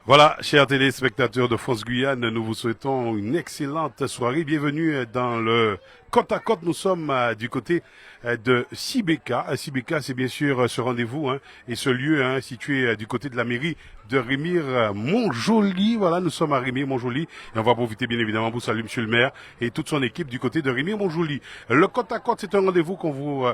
Voilà, chers téléspectateurs de France Guyane, nous vous souhaitons une excellente soirée. Bienvenue dans le côte à côte. Nous sommes du côté de Sibeka. Sibeka, c'est bien sûr ce rendez-vous et ce lieu situé du côté de la mairie de Rémire-Montjoly. Voilà, nous sommes à Rémire-Montjoly et on va profiter bien évidemment pour saluer Monsieur le maire et toute son équipe du côté de Rémire-Montjoly. Le côte à côte, c'est un rendez-vous qu'on vous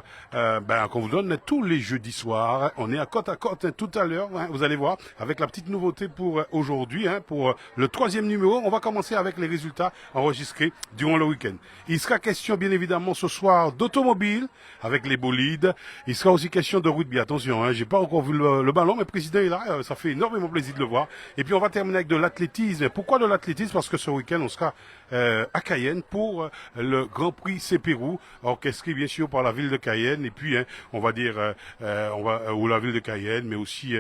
donne tous les jeudis soirs. On est à côte tout à l'heure, vous allez voir, avec la petite nouveauté pour aujourd'hui, pour le troisième numéro. On va commencer avec les résultats enregistrés durant le week-end. Il sera question bien évidemment ce soir d'automobile avec les bolides. Il sera aussi question de rugby. Attention, j'ai pas encore vu le ballon, mais le président est là. Ça fait énormément plaisir de le voir. Et puis on va terminer avec de l'athlétisme. Pourquoi de l'athlétisme? Parce que ce week-end on sera à Cayenne pour le Grand Prix Cepérou, orchestré bien sûr par la ville de Cayenne. Et puis on va dire ou la ville de Cayenne, mais aussi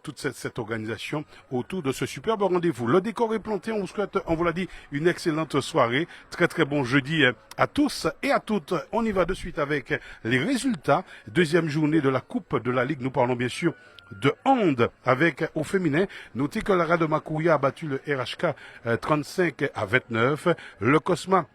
toute cette organisation autour de ce superbe rendez-vous. Le décor est planté. On vous souhaite, on vous l'a dit, une excellente soirée. Très très bon jeudi à tous et à toutes. On y va de suite avec les résultats. Deuxième journée de la Coupe de la Ligue. Nous parlons bien sûr de hand avec au féminin. Notez que la Rade Makouya a battu le RHK 35-29. Le Cosma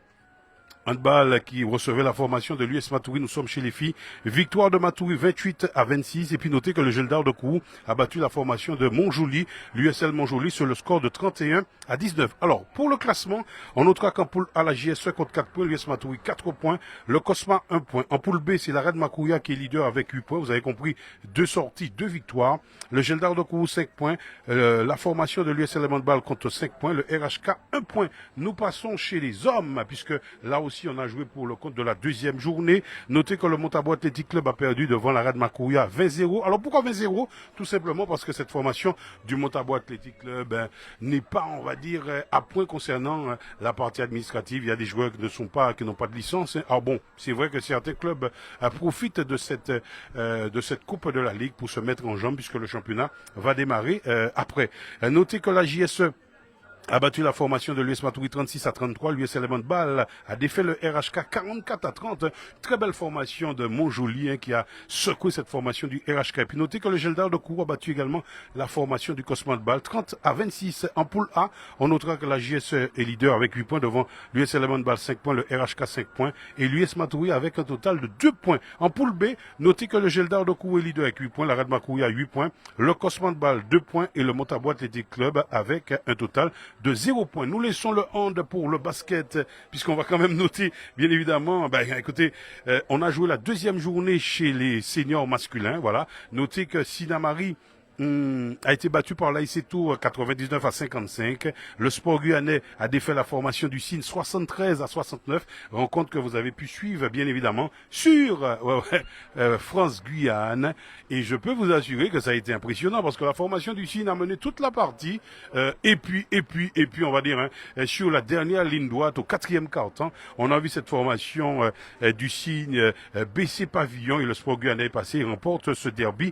handball qui recevait la formation de l'US Matoury, nous sommes chez les filles. Victoire de Matoury 28-26. Et puis notez que le Geldar de Kourou a battu la formation de Montjoly, l'USL Montjoly, sur le score de 31-19. Alors, pour le classement, on notera qu'en poule A, la JSE compte 4 points, l'US Matoury 4 points, le Cosma 1 point. En poule B, c'est la Red Makouya qui est leader avec 8 points. Vous avez compris, 2 sorties, 2 victoires. Le Geldar de Kourou 5 points. La formation de l'USL handball compte 5 points. Le RHK 1 point. Nous passons chez les hommes, puisque là aussi, on a joué pour le compte de la deuxième journée. Notez que le Montabo Athletic Club a perdu devant la Rad Makouya 20-0. Alors pourquoi 20-0? Tout simplement parce que cette formation du Montabo Athletic Club n'est pas, on va dire, à point concernant la partie administrative. Il y a des joueurs qui n'ont pas de licence. Alors bon, c'est vrai que certains clubs profitent de cette coupe de la Ligue pour se mettre en jambe puisque le championnat va démarrer après. Notez que la JSE a battu la formation de l'US Matoury 36-33. L'US Handball a défait le RHK 44-30. Très belle formation de Montjoly qui a secoué cette formation du RHK. Et puis notez que le Geldar de Kourou a battu également la formation du Cosmo Handball 30-26. En poule A, on notera que la JSE est leader avec 8 points devant l'US Handball 5 points, le RHK 5 points et l'US Matoury avec un total de 2 points. En poule B, notez que le Geldar de Kourou est leader avec 8 points, la Red Makouya a 8 points, le Cosmo Handball 2 points et le Montabo Athletic Club avec un total de 0 points. Nous laissons le hand pour le basket, puisqu'on va quand même noter, bien évidemment, écoutez, on a joué la deuxième journée chez les seniors masculins, voilà. Notez que Sinamari a été battu par l'AIC Tour 99-55. Le Sport Guyanais a défait la formation du Cine 73-69. Rencontre que vous avez pu suivre, bien évidemment, sur France Guyane. Et je peux vous assurer que ça a été impressionnant parce que la formation du Cine a mené toute la partie. Et puis, on va dire, sur la dernière ligne droite, au quatrième quart-temps, on a vu cette formation du Cine baisser pavillon et le Sport Guyanais est passé et remporte ce derby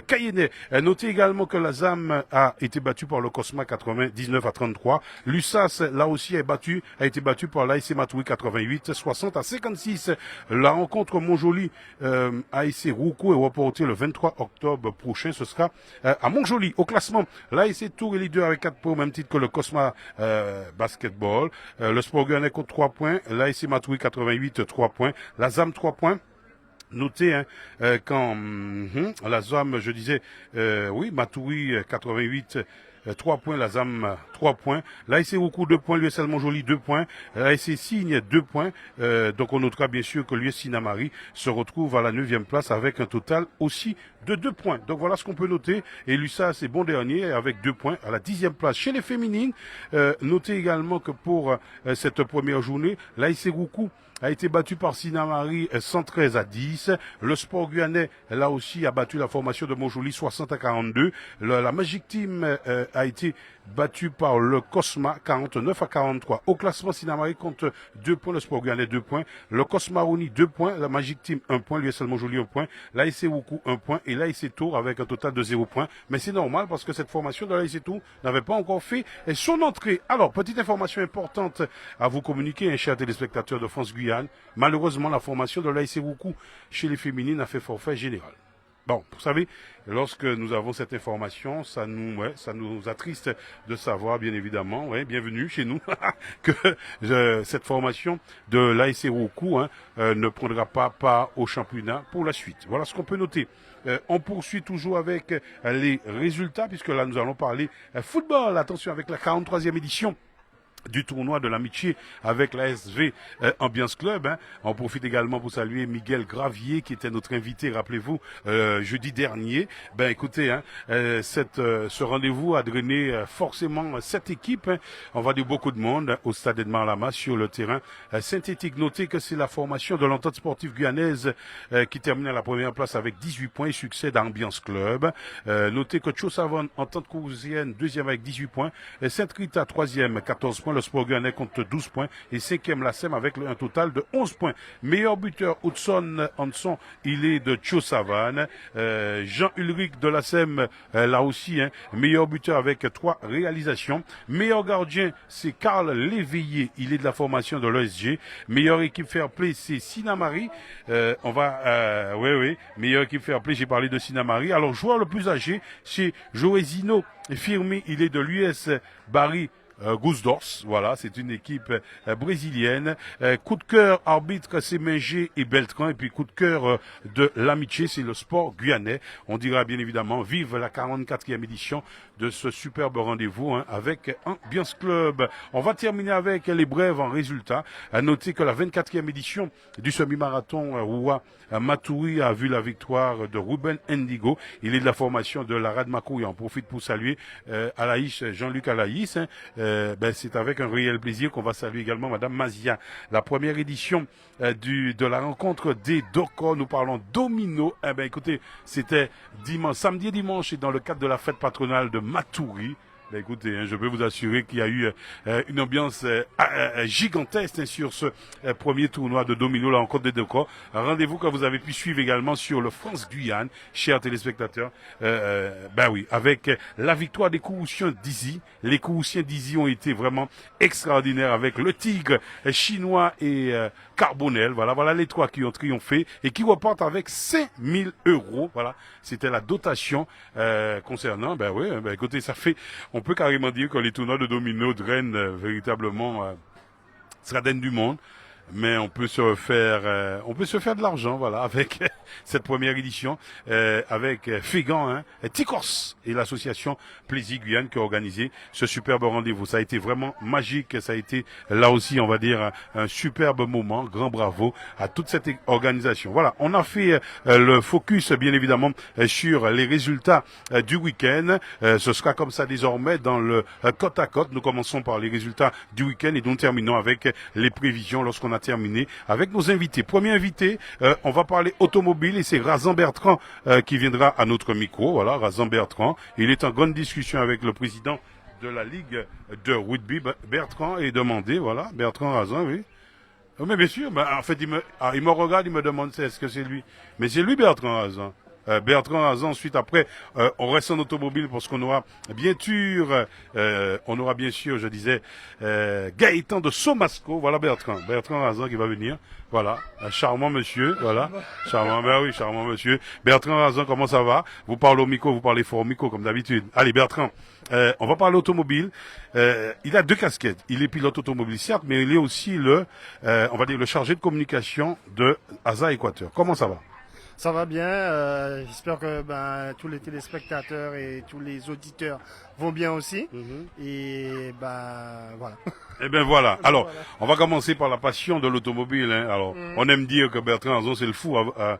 cayennais. Notez également que la ZAM a été battue par le Cosma 99-33. L'USAS, là aussi, a été battu par l'AIC Matoury 88-60-56. La rencontre Montjoly AIC Roukou est reportée le 23 octobre prochain. Ce sera à Montjoly. Au classement, l'AIC Tour est leader avec 4 points au même titre que le Cosma Basketball. Le Sport Guyanais compte 3 points. L'AIC Matoury 88, 3 points. La ZAM 3 points. Notez quand la ZAM, je disais, oui, Matoury 88, 3 points, la ZAM 3 points, l'AIC Roukou 2 points, l'USL Montjoly 2 points, l'AIC Signe 2 points, donc on notera bien sûr que l'US Sinamari se retrouve à la 9e place avec un total aussi de 2 points. Donc voilà ce qu'on peut noter, et l'USA c'est bon dernier avec 2 points à la 10e place. Chez les féminines, notez également que pour cette première journée, l'AIC Roukou a été battu par Sinamari 113-10. Le Sport Guyanais, là aussi, a battu la formation de Montjoly 60-42. La Magic Team a été battue par le Cosma 49-43. Au classement, Sinamari compte 2 points, le Sport Guyanais 2 points, le Cosma Rouni 2 points, la Magic Team 1 point, l'USL Montjoly 1 point, l'AIC Roukou 1 point et l'AIC Tour avec un total de 0 points. Mais c'est normal parce que cette formation de l'AIC Tour n'avait pas encore fait son entrée. Alors, petite information importante à vous communiquer, chers téléspectateurs de France Guyane. Malheureusement, la formation de l'AIC Roukou chez les féminines a fait forfait général. bon, vous savez, lorsque nous avons cette information, ça nous attriste de savoir, bien évidemment, bienvenue chez nous, que cette formation de l'AS Roku ne prendra pas part au championnat pour la suite. Voilà ce qu'on peut noter. On poursuit toujours avec les résultats, puisque là nous allons parler football. Attention, avec la 43e édition du tournoi de l'amitié avec la SV Ambiance Club. On profite également pour saluer Miguel Gravier qui était notre invité, rappelez-vous, jeudi dernier. Écoutez, ce rendez-vous a drainé forcément cette équipe. On va dire beaucoup de monde au stade Edmond Lama sur le terrain synthétique. Notez que c'est la formation de l'entente sportive guyanaise qui termine à la première place avec 18 points et succède à Ambiance Club. Notez que Tchosavon, entente coursienne, deuxième avec 18 points. Sainte-Rita, troisième, 14 points. Le Sport Guyanais compte 12 points et cinquième la SEM avec un total de 11 points. Meilleur buteur Hudson Hanson, il est de Tchosavane. Jean-Ulrich de la SEM, là aussi, meilleur buteur avec 3 réalisations. Meilleur gardien, c'est Karl Léveillé, il est de la formation de l'ESG. Meilleure équipe fair play, c'est Sinamari. Meilleure équipe fair play, j'ai parlé de Sinamari. Alors, joueur le plus âgé, c'est Joezino Firmi, il est de l'US Barry Gousdors, voilà, c'est une équipe brésilienne. Coup de cœur, arbitre, c'est Mengé et Beltran. Et puis coup de cœur de l'amitié, c'est le Sport Guyanais. On dira bien évidemment, vive la 44e édition de ce superbe rendez-vous avec Ambiance Club. On va terminer avec les brèves en résultat. À noter que la 24e édition du semi-marathon Roua Maturi a vu la victoire de Ruben Indigo. Il est de la formation de la Radmacou et on profite pour saluer Alaïs, Jean-Luc Alaïs. C'est avec un réel plaisir qu'on va saluer également Madame Mazia. La première édition de la rencontre des Doko, nous parlons domino. Écoutez, c'était samedi et dimanche et dans le cadre de la fête patronale de Maturi. Écoutez, je peux vous assurer qu'il y a eu une ambiance gigantesque sur ce premier tournoi de domino, la rencontre des Doko. Rendez-vous que vous avez pu suivre également sur le France Guyane, chers téléspectateurs. Avec la victoire des Kouroussiens d'Izi. Les Kouroussiens d'Izi ont été vraiment extraordinaires avec le Tigre chinois et Carbonel. Voilà les trois qui ont triomphé et qui repartent avec 5000 €. Voilà, c'était la dotation concernant. Écoutez, on peut carrément dire que les tournois de domino drainent véritablement drainent du monde. Mais on peut se faire de l'argent, voilà, avec cette première édition, avec Fégan, Ticos et l'association Plaisir Guyane qui a organisé ce superbe rendez-vous. Ça a été vraiment magique, ça a été là aussi, on va dire, un superbe moment. Grand bravo à toute cette organisation. Voilà, on a fait le focus, bien évidemment, sur les résultats du week-end. Ce sera comme ça désormais dans le côte à côte. Nous commençons par les résultats du week-end et nous terminons avec les prévisions lorsqu'on a terminé avec nos invités. Premier invité, on va parler automobile et c'est Razan Bertrand qui viendra à notre micro. Voilà, Razan Bertrand. Il est en grande discussion avec le président de la Ligue de rugby. Bertrand est demandé, voilà, Bertrand Razan, oui. Mais bien sûr, en fait, il me regarde, il me demande est-ce que c'est lui. Mais c'est lui Bertrand Razan. Bertrand Razan, ensuite après, on reste en automobile parce qu'on aura bien sûr, je disais, Gaëtan de Somasco. Voilà Bertrand Razan qui va venir. Voilà, un charmant monsieur, voilà, charmant monsieur. Bertrand Razan, comment ça va? Vous parlez au micro, vous parlez fort au micro comme d'habitude. Allez Bertrand, on va parler automobile. Il a 2 casquettes. Il est pilote automobile certes, mais il est aussi le chargé de communication de ASA Équateur. Comment ça va? Ça va bien, j'espère que tous les téléspectateurs et tous les auditeurs vont bien aussi. Et voilà. Eh bien voilà. Alors, on va commencer par la passion de l'automobile. Alors, on aime dire que Bertrand Razan c'est le fou. Alors,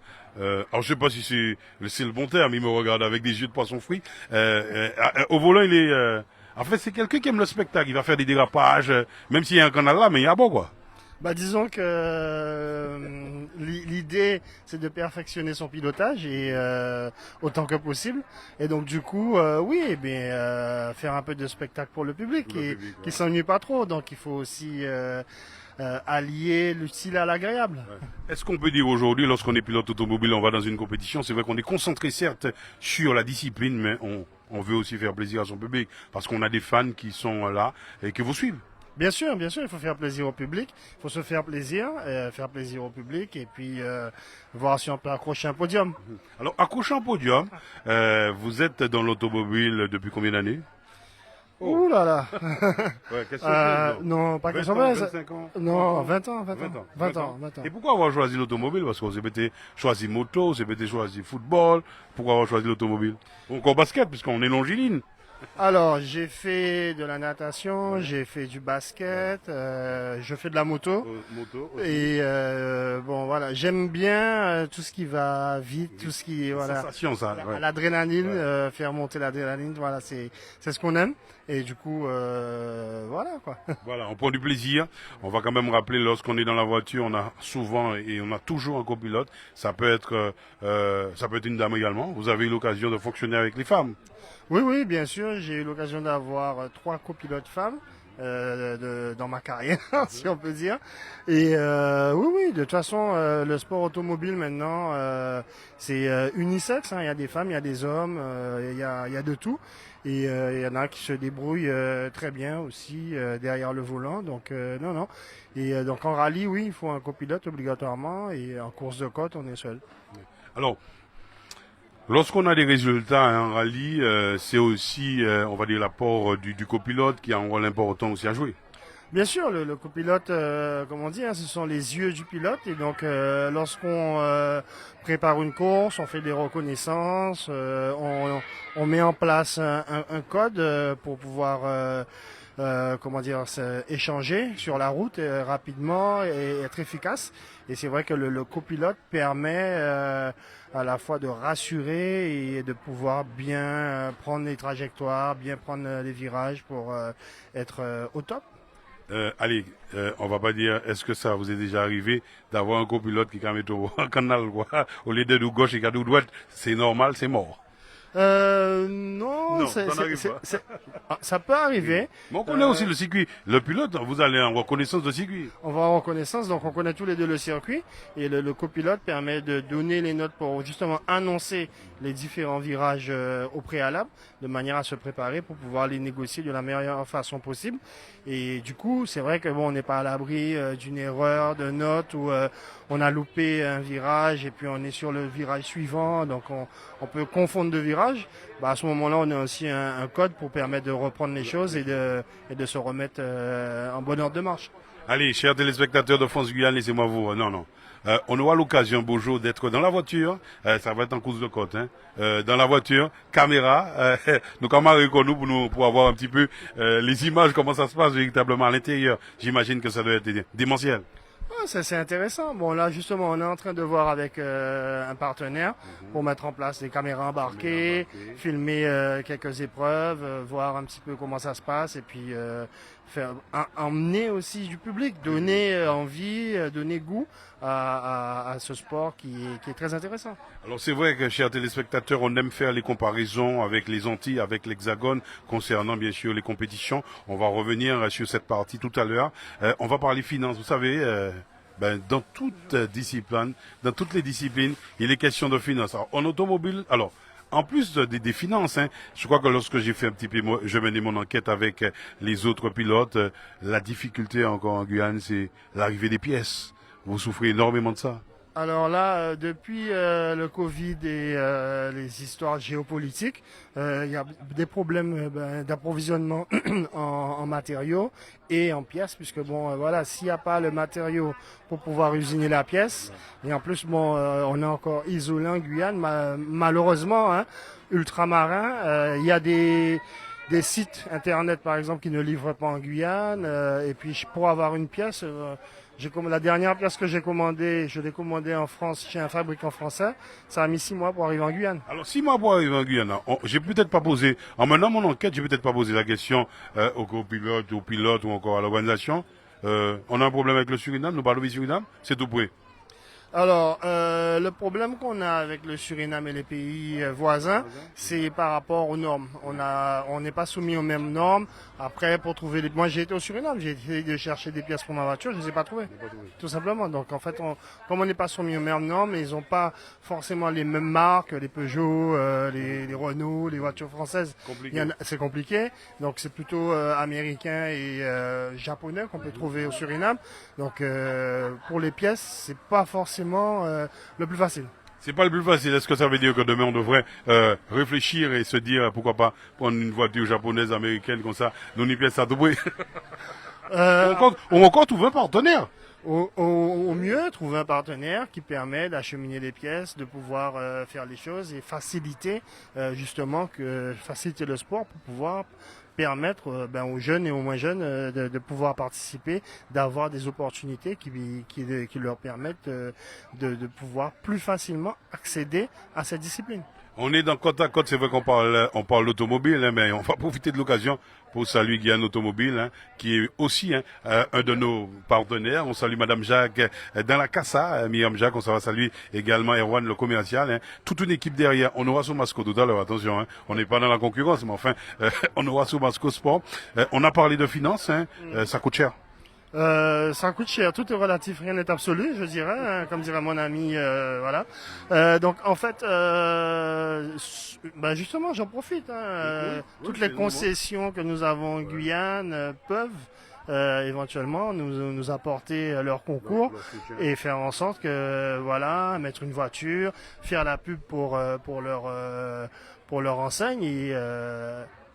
je sais pas si c'est le bon terme. Il me regarde avec des yeux de poisson frit. Au volant, il est. En fait, c'est quelqu'un qui aime le spectacle. Il va faire des dérapages, même s'il y a un canal là, mais il y a bon quoi. Disons que l'idée c'est de perfectionner son pilotage et autant que possible et donc du coup faire un peu de spectacle pour le public qui s'ennuie pas trop, donc il faut aussi allier l'utile à l'agréable. Ouais. Est-ce qu'on peut dire aujourd'hui, lorsqu'on est pilote automobile, on va dans une compétition, c'est vrai qu'on est concentré certes sur la discipline, mais on veut aussi faire plaisir à son public parce qu'on a des fans qui sont là et qui vous suivent. Bien sûr, il faut faire plaisir au public, il faut se faire plaisir au public et puis voir si on peut accrocher un podium. Alors, accrochant podium, vous êtes dans l'automobile depuis combien d'années? Oh, Ouh là là. ouais, quelle surprise, non? Non, pas 20 question ans, de 25 ans? Non, 30 ans? 20 ans. Et pourquoi avoir choisi l'automobile? Parce qu'on s'est peut-être choisi moto, on s'est peut-être choisi football. Pourquoi avoir choisi l'automobile? Encore basket, puisqu'on est longiligne. Alors, j'ai fait de la natation, j'ai fait du basket, je fais de la moto. Moto aussi. Et bon voilà, j'aime bien tout ce qui va vite, tout ce qui voilà, Sensation, ça. Ouais. l'adrénaline, faire monter l'adrénaline, voilà, c'est ce qu'on aime. Et du coup, voilà quoi. Voilà, on prend du plaisir. On va quand même rappeler, lorsqu'on est dans la voiture, on a souvent et on a toujours un copilote. Ça peut être une dame également. Vous avez eu l'occasion de fonctionner avec les femmes. Oui, bien sûr, j'ai eu l'occasion d'avoir 3 copilotes femmes dans ma carrière, si on peut dire. Et oui, de toute façon, le sport automobile maintenant, c'est unisexe. Hein. Il y a des femmes, il y a des hommes, il y a de tout. Et il y en a qui se débrouillent très bien aussi derrière le volant. Donc non. Et donc en rallye, oui, il faut un copilote obligatoirement. Et en course de côte, on est seul. Alors, lorsqu'on a des résultats en rallye, c'est aussi, on va dire, l'apport du copilote qui a un rôle important aussi à jouer. Bien sûr, le copilote, comme on dit, hein, ce sont les yeux du pilote. Et donc, lorsqu'on prépare une course, on fait des reconnaissances, on met en place un code pour pouvoir, échanger sur la route rapidement et être efficace. Et c'est vrai que le copilote permet à la fois de rassurer et de pouvoir bien prendre les trajectoires, bien prendre les virages pour être au top. Allez, on va pas dire, est-ce que ça vous est déjà arrivé d'avoir un copilote qui met au canal, quoi, au lieu de gauche et de droite, c'est normal, c'est mort. Non, ça peut arriver. Mais on connaît aussi le circuit. Le pilote, vous allez en reconnaissance de circuit. On va en reconnaissance, donc on connaît tous les deux le circuit. Et le copilote permet de donner les notes pour justement annoncer les différents virages au préalable, de manière à se préparer pour pouvoir les négocier de la meilleure façon possible. Et du coup, c'est vrai que bon, on n'est pas à l'abri d'une erreur de note où on a loupé un virage et puis on est sur le virage suivant, donc on peut confondre deux virages. Bah, à ce moment-là, on a aussi un code pour permettre de reprendre les choses et de se remettre en bonne ordre de marche. Allez, chers téléspectateurs de France Guyane, laissez-moi vous. Non. On aura l'occasion, Bojo, d'être dans la voiture. Ça va être en course de côte. Hein. Dans la voiture, caméra. Nous camarades nous pour avoir un petit peu les images, comment ça se passe véritablement à l'intérieur. J'imagine que ça doit être démentiel. Ah, ça c'est intéressant. Bon là justement on est en train de voir avec un partenaire pour mettre en place des caméras embarquées, filmer quelques épreuves, voir un petit peu comment ça se passe et puis emmener aussi du public, donner envie, donner goût à ce sport qui est très intéressant. Alors c'est vrai que, chers téléspectateurs, on aime faire les comparaisons avec les Antilles, avec l'Hexagone, concernant bien sûr les compétitions. On va revenir sur cette partie tout à l'heure. On va parler finances. Vous savez, dans toute discipline, dans toutes les disciplines, il est question de finances. Alors, en automobile, alors, en plus des finances, hein, je crois que lorsque j'ai fait un petit peu, je menais mon enquête avec les autres pilotes, la difficulté encore en Guyane, c'est l'arrivée des pièces. Vous souffrez énormément de ça. Alors là, depuis le Covid et les histoires géopolitiques, il y a des problèmes d'approvisionnement en matériaux et en pièces, puisque bon, voilà, s'il n'y a pas le matériau pour pouvoir usiner la pièce, et en plus, bon, on est encore isolé en Guyane, malheureusement, hein, ultramarin, il y a des sites internet, par exemple, qui ne livrent pas en Guyane, et puis pour avoir une pièce... la dernière pièce que j'ai commandée, je l'ai commandée en France chez un fabricant français. Ça a mis 6 mois pour arriver en Guyane. Alors 6 mois pour arriver en Guyane, j'ai peut-être pas posé, en menant mon enquête, j'ai peut-être pas posé la question au copilote, au pilote ou encore à l'organisation. On a un problème avec le Suriname, nous parlons du Suriname, c'est tout près. Alors, le problème qu'on a avec le Suriname et les pays voisins, c'est par rapport aux normes. On n'est pas soumis aux mêmes normes. Après, pour trouver moi j'ai été au Suriname, j'ai essayé de chercher des pièces pour ma voiture, je les ai pas trouvées. Tout simplement. Donc, en fait, comme on n'est pas soumis aux mêmes normes, ils n'ont pas forcément les mêmes marques, les Peugeot, les Renault, les voitures françaises. C'est compliqué. Donc, c'est plutôt américain et japonais qu'on peut trouver au Suriname. Donc, pour les pièces, c'est pas forcément le plus facile. C'est pas le plus facile. Est-ce que ça veut dire que demain on devrait réfléchir et se dire pourquoi pas prendre une voiture japonaise, américaine comme ça, nous n'y pièces à tout bruit. On encore trouver un partenaire. Au mieux, trouver un partenaire qui permet d'acheminer les pièces, de pouvoir faire les choses et faciliter faciliter le sport pour pouvoir permettre aux jeunes et aux moins jeunes de pouvoir participer, d'avoir des opportunités qui leur permettent de pouvoir plus facilement accéder à cette discipline. On est dans côte à côte, c'est vrai on parle d'automobile, hein, mais on va profiter de l'occasion pour saluer Guyane Automobile, hein, qui est aussi un de nos partenaires. On salue Madame Jacques dans la Casa, Myriam Jacques, on va saluer également Erwan, le commercial. Hein. Toute une équipe derrière. On aura son masco tout à l'heure, attention, hein, on n'est pas dans la concurrence, mais enfin, on aura son masco sport. On a parlé de finances, hein, ça coûte cher. Ça coûte cher, tout est relatif, rien n'est absolu, je dirais, hein, comme dirait mon ami, voilà. Donc en fait, justement, j'en profite. Toutes les concessions que nous avons en Guyane peuvent éventuellement nous apporter leur concours et faire en sorte que mettre une voiture, faire la pub pour leur enseigne et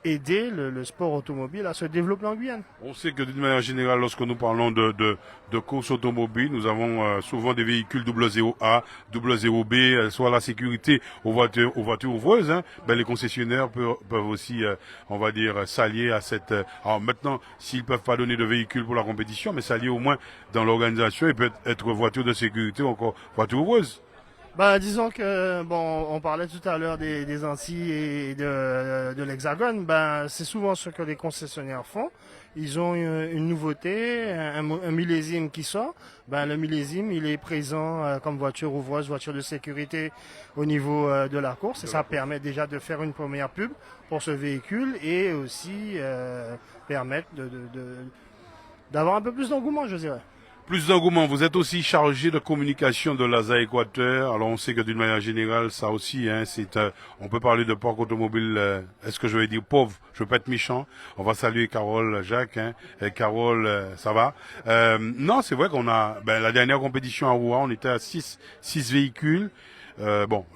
aider le sport automobile à se développer en Guyane. On sait que d'une manière générale, lorsque nous parlons de course automobile, nous avons souvent des véhicules 00A, 00B, soit la sécurité aux voitures ouvreuses. Hein. Les concessionnaires peuvent aussi, on va dire, s'allier à cette... alors maintenant, s'ils peuvent pas donner de véhicules pour la compétition, mais s'allier au moins dans l'organisation et peut être voiture de sécurité ou encore voiture ouvreuse. Disons que on parlait tout à l'heure des Antilles et de l'Hexagone. C'est souvent ce que les concessionnaires font. Ils ont une nouveauté, un millésime qui sort. Le millésime, il est présent comme voiture ouvreuse, voiture de sécurité au niveau de la course. Et ça permet déjà de faire une première pub pour ce véhicule et aussi permettre d'avoir un peu plus d'engouement, je dirais. Plus d'engouement, vous êtes aussi chargé de communication de l'ASA Équateur. Alors on sait que d'une manière générale, ça aussi, hein, on peut parler de parc automobile, est-ce que je vais dire pauvre, je veux pas être méchant. On va saluer Carole, Jacques, hein. Et Carole, ça va. Non, c'est vrai qu'on a, la dernière compétition à Rouen, on était à 6 véhicules.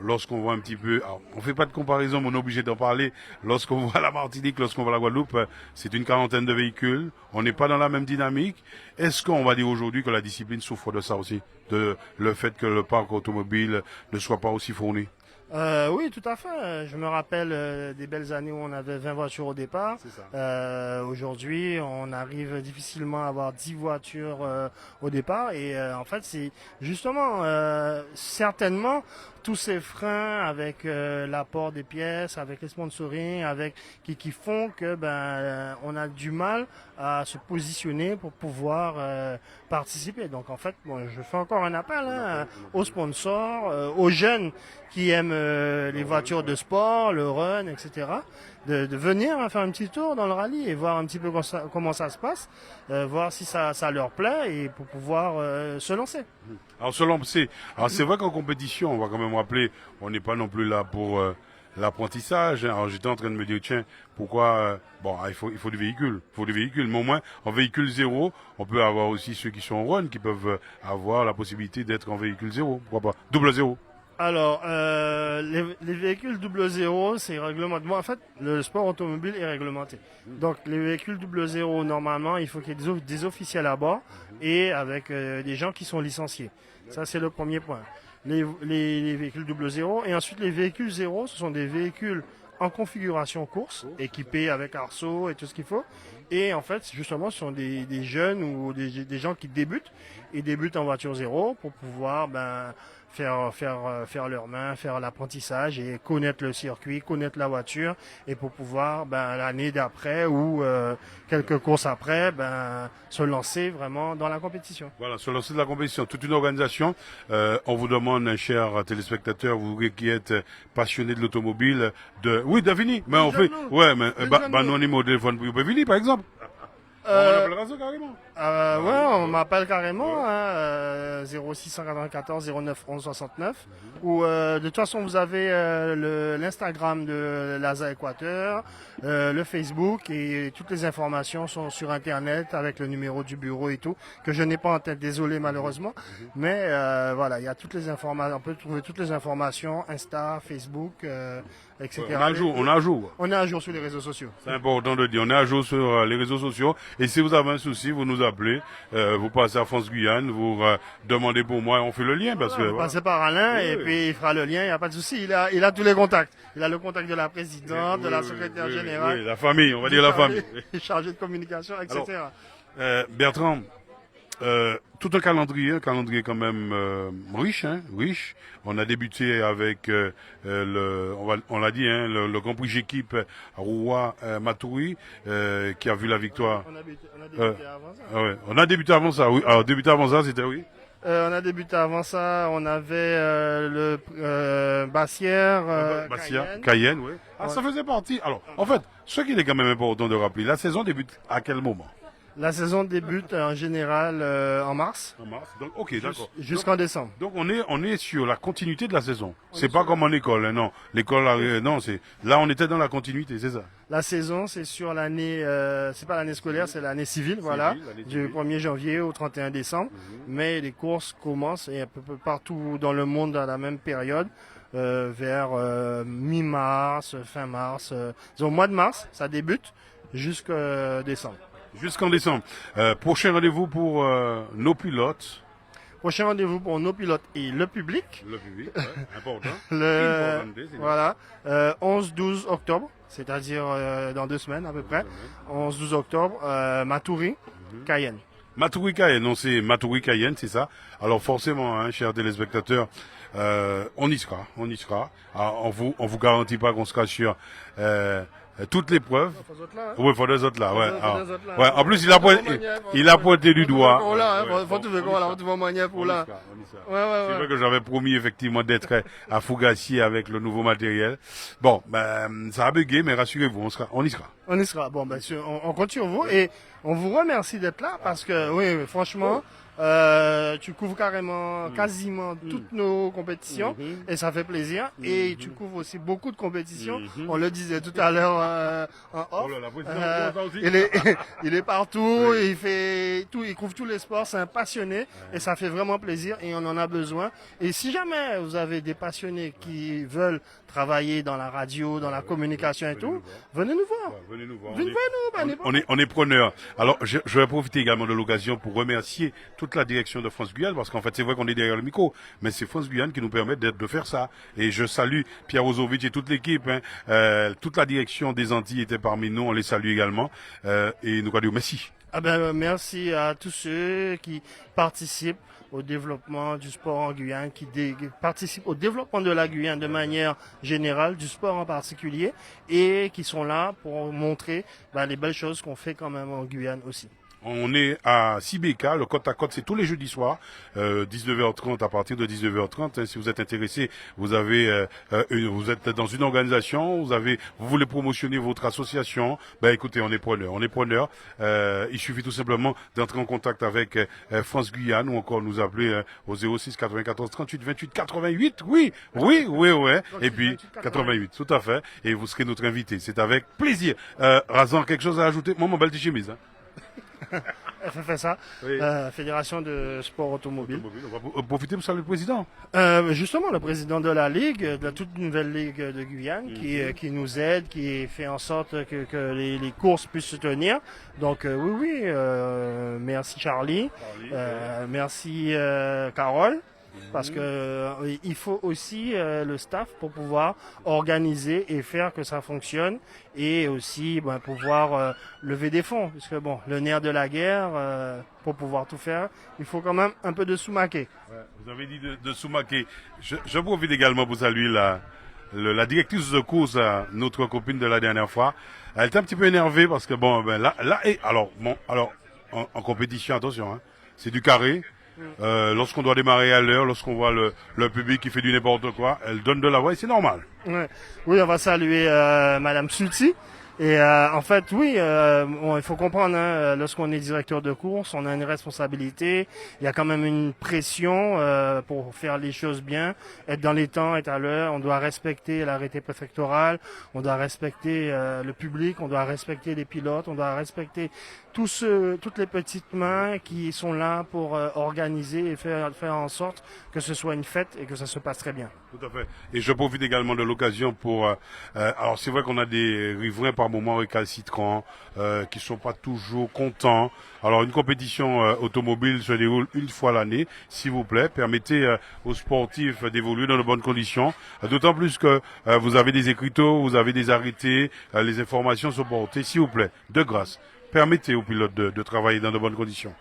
Lorsqu'on voit un petit peu, alors, on fait pas de comparaison, mais on est obligé d'en parler. Lorsqu'on voit la Martinique, lorsqu'on voit la Guadeloupe, c'est une quarantaine de véhicules. On n'est pas dans la même dynamique. Est-ce qu'on va dire aujourd'hui que la discipline souffre de ça aussi, de le fait que le parc automobile ne soit pas aussi fourni? Oui, tout à fait. Je me rappelle des belles années où on avait 20 voitures au départ. Aujourd'hui, on arrive difficilement à avoir 10 voitures au départ. Et en fait, c'est justement certainement tous ces freins avec l'apport des pièces, avec les sponsoring, qui font que on a du mal à se positionner pour pouvoir participer. Donc en fait, je fais encore un appel aux sponsors, aux jeunes qui aiment les voitures de sport, le run, etc., de venir faire un petit tour dans le rallye et voir un petit peu comment ça se passe, voir si ça leur plaît et pour pouvoir se lancer. Alors c'est vrai qu'en compétition, on va quand même rappeler, on n'est pas non plus là pour l'apprentissage. Hein. Alors j'étais en train de me dire, tiens, pourquoi il faut des véhicules. Mais au moins, en véhicule zéro, on peut avoir aussi ceux qui sont en run, qui peuvent avoir la possibilité d'être en véhicule zéro. Pourquoi pas? Double zéro. Alors, les véhicules 00, c'est réglementé. En fait, le sport automobile est réglementé. Donc, les véhicules 00, normalement, il faut qu'il y ait des officiels à bord et avec des gens qui sont licenciés. Ça, c'est le premier point. Les véhicules 00 et ensuite les véhicules 0, ce sont des véhicules en configuration course, équipés avec arceau et tout ce qu'il faut. Et en fait, justement, ce sont des jeunes ou des gens qui débutent en voiture zéro pour pouvoir faire leurs mains, faire l'apprentissage et connaître le circuit, connaître la voiture et pour pouvoir l'année d'après ou quelques courses après se lancer vraiment dans la compétition. Voilà, se lancer de la compétition, toute une organisation. On vous demande, chers téléspectateurs, vous qui êtes passionnés de l'automobile, oui, Davini, mais on fait, ouais, mais nous on est au téléphone pour Davini, par exemple. On appellera ça carrément. Ouais, on m'appelle carrément, 0694 09 11 69. Ou de toute façon, vous avez l'Instagram de l'ASA Équateur, le Facebook et toutes les informations sont sur Internet avec le numéro du bureau et tout, que je n'ai pas en tête, désolé malheureusement. Mais voilà, il y a toutes les informations, on peut trouver toutes les informations, Insta, Facebook, etc. Ouais, on est à jour. On est à jour sur les réseaux sociaux. C'est important de dire, on est à jour sur les réseaux sociaux. Et si vous avez un souci, vous nous appelez, vous passez à France Guyane, vous demandez pour moi et on fait le lien. Parce que, vous passez par Alain et puis il fera le lien, il n'y a pas de souci. Il a tous les contacts. Il a le contact de la présidente, de la secrétaire générale. Oui, la famille, on va dire la famille. Chargé de communication, etc. Alors, Bertrand, tout un calendrier quand même riche. On a débuté avec on l'a dit, le Grand Prix J'équipe Roua Matoury qui a vu la victoire. On a débuté avant ça. Ouais, on a débuté avant ça, oui. Alors débuté avant ça, c'était oui. On a débuté avant ça, on avait le Bassière, Cayenne, oui. Ah, ça faisait partie. Alors, en fait, ce qu'il est quand même important de rappeler, la saison débute à quel moment? La saison débute en général en mars. En mars. Donc, ok, d'accord. Jusqu'en décembre. Donc on est sur la continuité de la saison. C'est pas comme en école, hein, non. L'école, non, là on était dans la continuité, c'est ça. La saison, c'est sur l'année, c'est pas l'année scolaire, c'est l'année civile, voilà, du 1er janvier au 31 décembre. Mais les courses commencent et un peu partout dans le monde à la même période. Vers mi-mars, fin mars, au mois de mars, ça débute jusqu'en décembre. Jusqu'en décembre. Prochain rendez-vous pour nos pilotes. Prochain rendez-vous pour nos pilotes et le public. Le public, ouais, important. Voilà, 11-12 octobre, c'est-à-dire dans 2 semaines à peu près. 11-12 octobre, Matoury, Cayenne. Matoury Cayenne, non, c'est Matoury Cayenne, c'est ça. Alors forcément, hein, chers téléspectateurs, on y sera. Alors, on vous garantit pas qu'on sera sur toutes les preuves. Oui, faut des autres là, ouais. Ouais. En plus, il a pointé du doigt. C'est vrai que j'avais promis effectivement d'être à Fougassier avec le nouveau matériel. Bon, ça a bugué, mais rassurez-vous, on y sera. On y sera. Bon, on compte sur vous et on vous remercie d'être là parce que, oui, franchement, tu couvres quasiment toutes nos compétitions et ça fait plaisir. Et tu couvres aussi beaucoup de compétitions. On le disait tout à l'heure en off. Il est partout, il fait tout, il couvre tous les sports. C'est un passionné et ça fait vraiment plaisir et on en a besoin. Et si jamais vous avez des passionnés qui veulent travailler dans la radio, dans la communication et tout, venez nous voir. Venez nous voir. On est preneurs. Alors, je vais profiter également de l'occasion pour remercier toute la direction de France Guyane, parce qu'en fait, c'est vrai qu'on est derrière le micro, mais c'est France Guyane qui nous permet de faire ça. Et je salue Pierre Ozovic et toute l'équipe. Toute la direction des Antilles était parmi nous, on les salue également. Et nous allons dire merci. Merci à tous ceux qui participent au développement du sport en Guyane, qui participent au développement de la Guyane de manière générale, du sport en particulier, et qui sont là pour montrer les belles choses qu'on fait quand même en Guyane aussi. On est à Sibeka, le côte à côte, c'est tous les jeudis soirs, 19h30 à partir de 19h30. Si vous êtes intéressé, vous êtes dans une organisation, vous voulez promotionner votre association, écoutez, on est preneur. Il suffit tout simplement d'entrer en contact avec France Guyane ou encore nous appeler au 06 94 38 28 88. Oui. Et puis 88, tout à fait. Et vous serez notre invité. C'est avec plaisir. Razan, quelque chose à ajouter? Moi, mon belle chemise, hein. FFSA, oui. Fédération de sport automobile. On va profiter pour saluer le président. Justement, le président de la Ligue, de la toute nouvelle Ligue de Guyane, qui nous aide, qui fait en sorte que les courses puissent se tenir. Donc merci Charlie. Merci Carole. parce que il faut aussi le staff pour pouvoir organiser et faire que ça fonctionne, et aussi pouvoir lever des fonds, puisque bon, le nerf de la guerre, pour pouvoir tout faire, il faut quand même un peu de sous-maquet. Ouais, vous avez dit de Soumaké. Je profite également pour saluer la directrice de course, notre copine de la dernière fois. Elle était un petit peu énervée parce que bon, ben là et alors en compétition, attention, hein, c'est du carré. Lorsqu'on doit démarrer à l'heure, lorsqu'on voit le public qui fait du n'importe quoi, elle donne de la voix et c'est normal. Ouais. Oui, on va saluer Madame Sulti. Et en fait, oui, il faut comprendre, hein, lorsqu'on est directeur de course, on a une responsabilité. Il y a quand même une pression pour faire les choses bien, être dans les temps, être à l'heure. On doit respecter l'arrêté préfectoral, on doit respecter le public, on doit respecter les pilotes, on doit respecter toutes les petites mains qui sont là pour organiser et faire en sorte que ce soit une fête et que ça se passe très bien. Tout à fait. Et je profite également de l'occasion pour... alors c'est vrai qu'on a des riverains par moments récalcitrants, qui sont pas toujours contents. Alors une compétition automobile se déroule une fois l'année. S'il vous plaît, permettez aux sportifs d'évoluer dans de bonnes conditions. D'autant plus que vous avez des écriteaux, vous avez des arrêtés, les informations sont portées. S'il vous plaît, de grâce, permettez aux pilotes de travailler dans de bonnes conditions.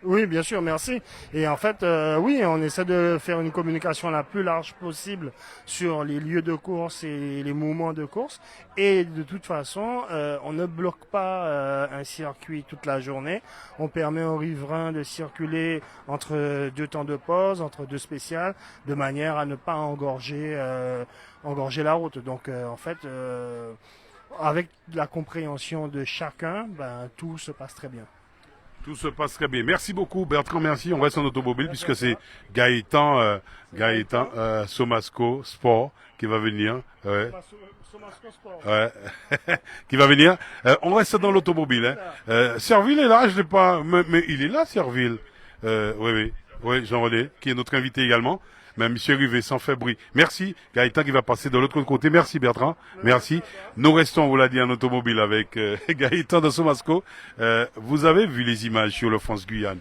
Oui, bien sûr, merci. Et en fait, oui, on essaie de faire une communication la plus large possible sur les lieux de course et les mouvements de course. Et de toute façon, on ne bloque pas un circuit toute la journée. On permet aux riverains de circuler entre deux temps de pause, entre deux spéciales, de manière à ne pas engorger la route. Donc, en fait, avec la compréhension de chacun, tout se passe très bien. Tout se passe très bien. Merci beaucoup, Bertrand. Merci. On reste en automobile puisque c'est Gaëtan Somasco Sport qui va venir. Ouais. Ouais. Qui va venir. On reste dans l'automobile. Hein. Serville est là, je l'ai pas, mais il est là, Serville. Oui, Jean-René, qui est notre invité également. Mais Monsieur Rivet, sans fait bruit. Merci. Gaëtan qui va passer de l'autre côté. Merci Bertrand. Merci. Nous restons, on vous l'a dit, en automobile avec Gaëtan de Somasco. Vous avez vu les images sur le France-Guyane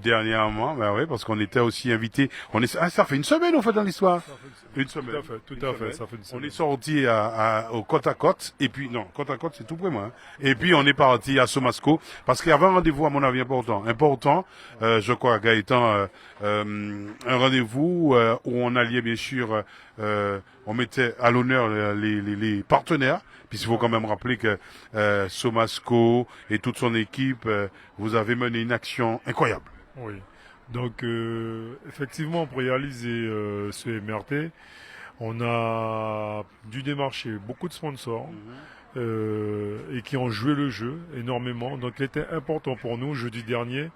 dernièrement, oui, parce qu'on était aussi invité. Ça fait une semaine en fait dans l'histoire. Une semaine. Tout à fait, ça fait une semaine. On est sorti au côte à côte, et puis non, côte à côte c'est tout près moi. Hein. Et puis on est parti à Somasco parce qu'il y avait un rendez-vous à mon avis important. Je crois Gaëtan, un rendez-vous où on alliait bien sûr, on mettait à l'honneur les partenaires. Puis il faut quand même rappeler que Somasco et toute son équipe, vous avez mené une action incroyable. Oui. Donc effectivement, pour réaliser ce MRT, on a dû démarcher beaucoup de sponsors et qui ont joué le jeu énormément. Donc il était important pour nous jeudi dernier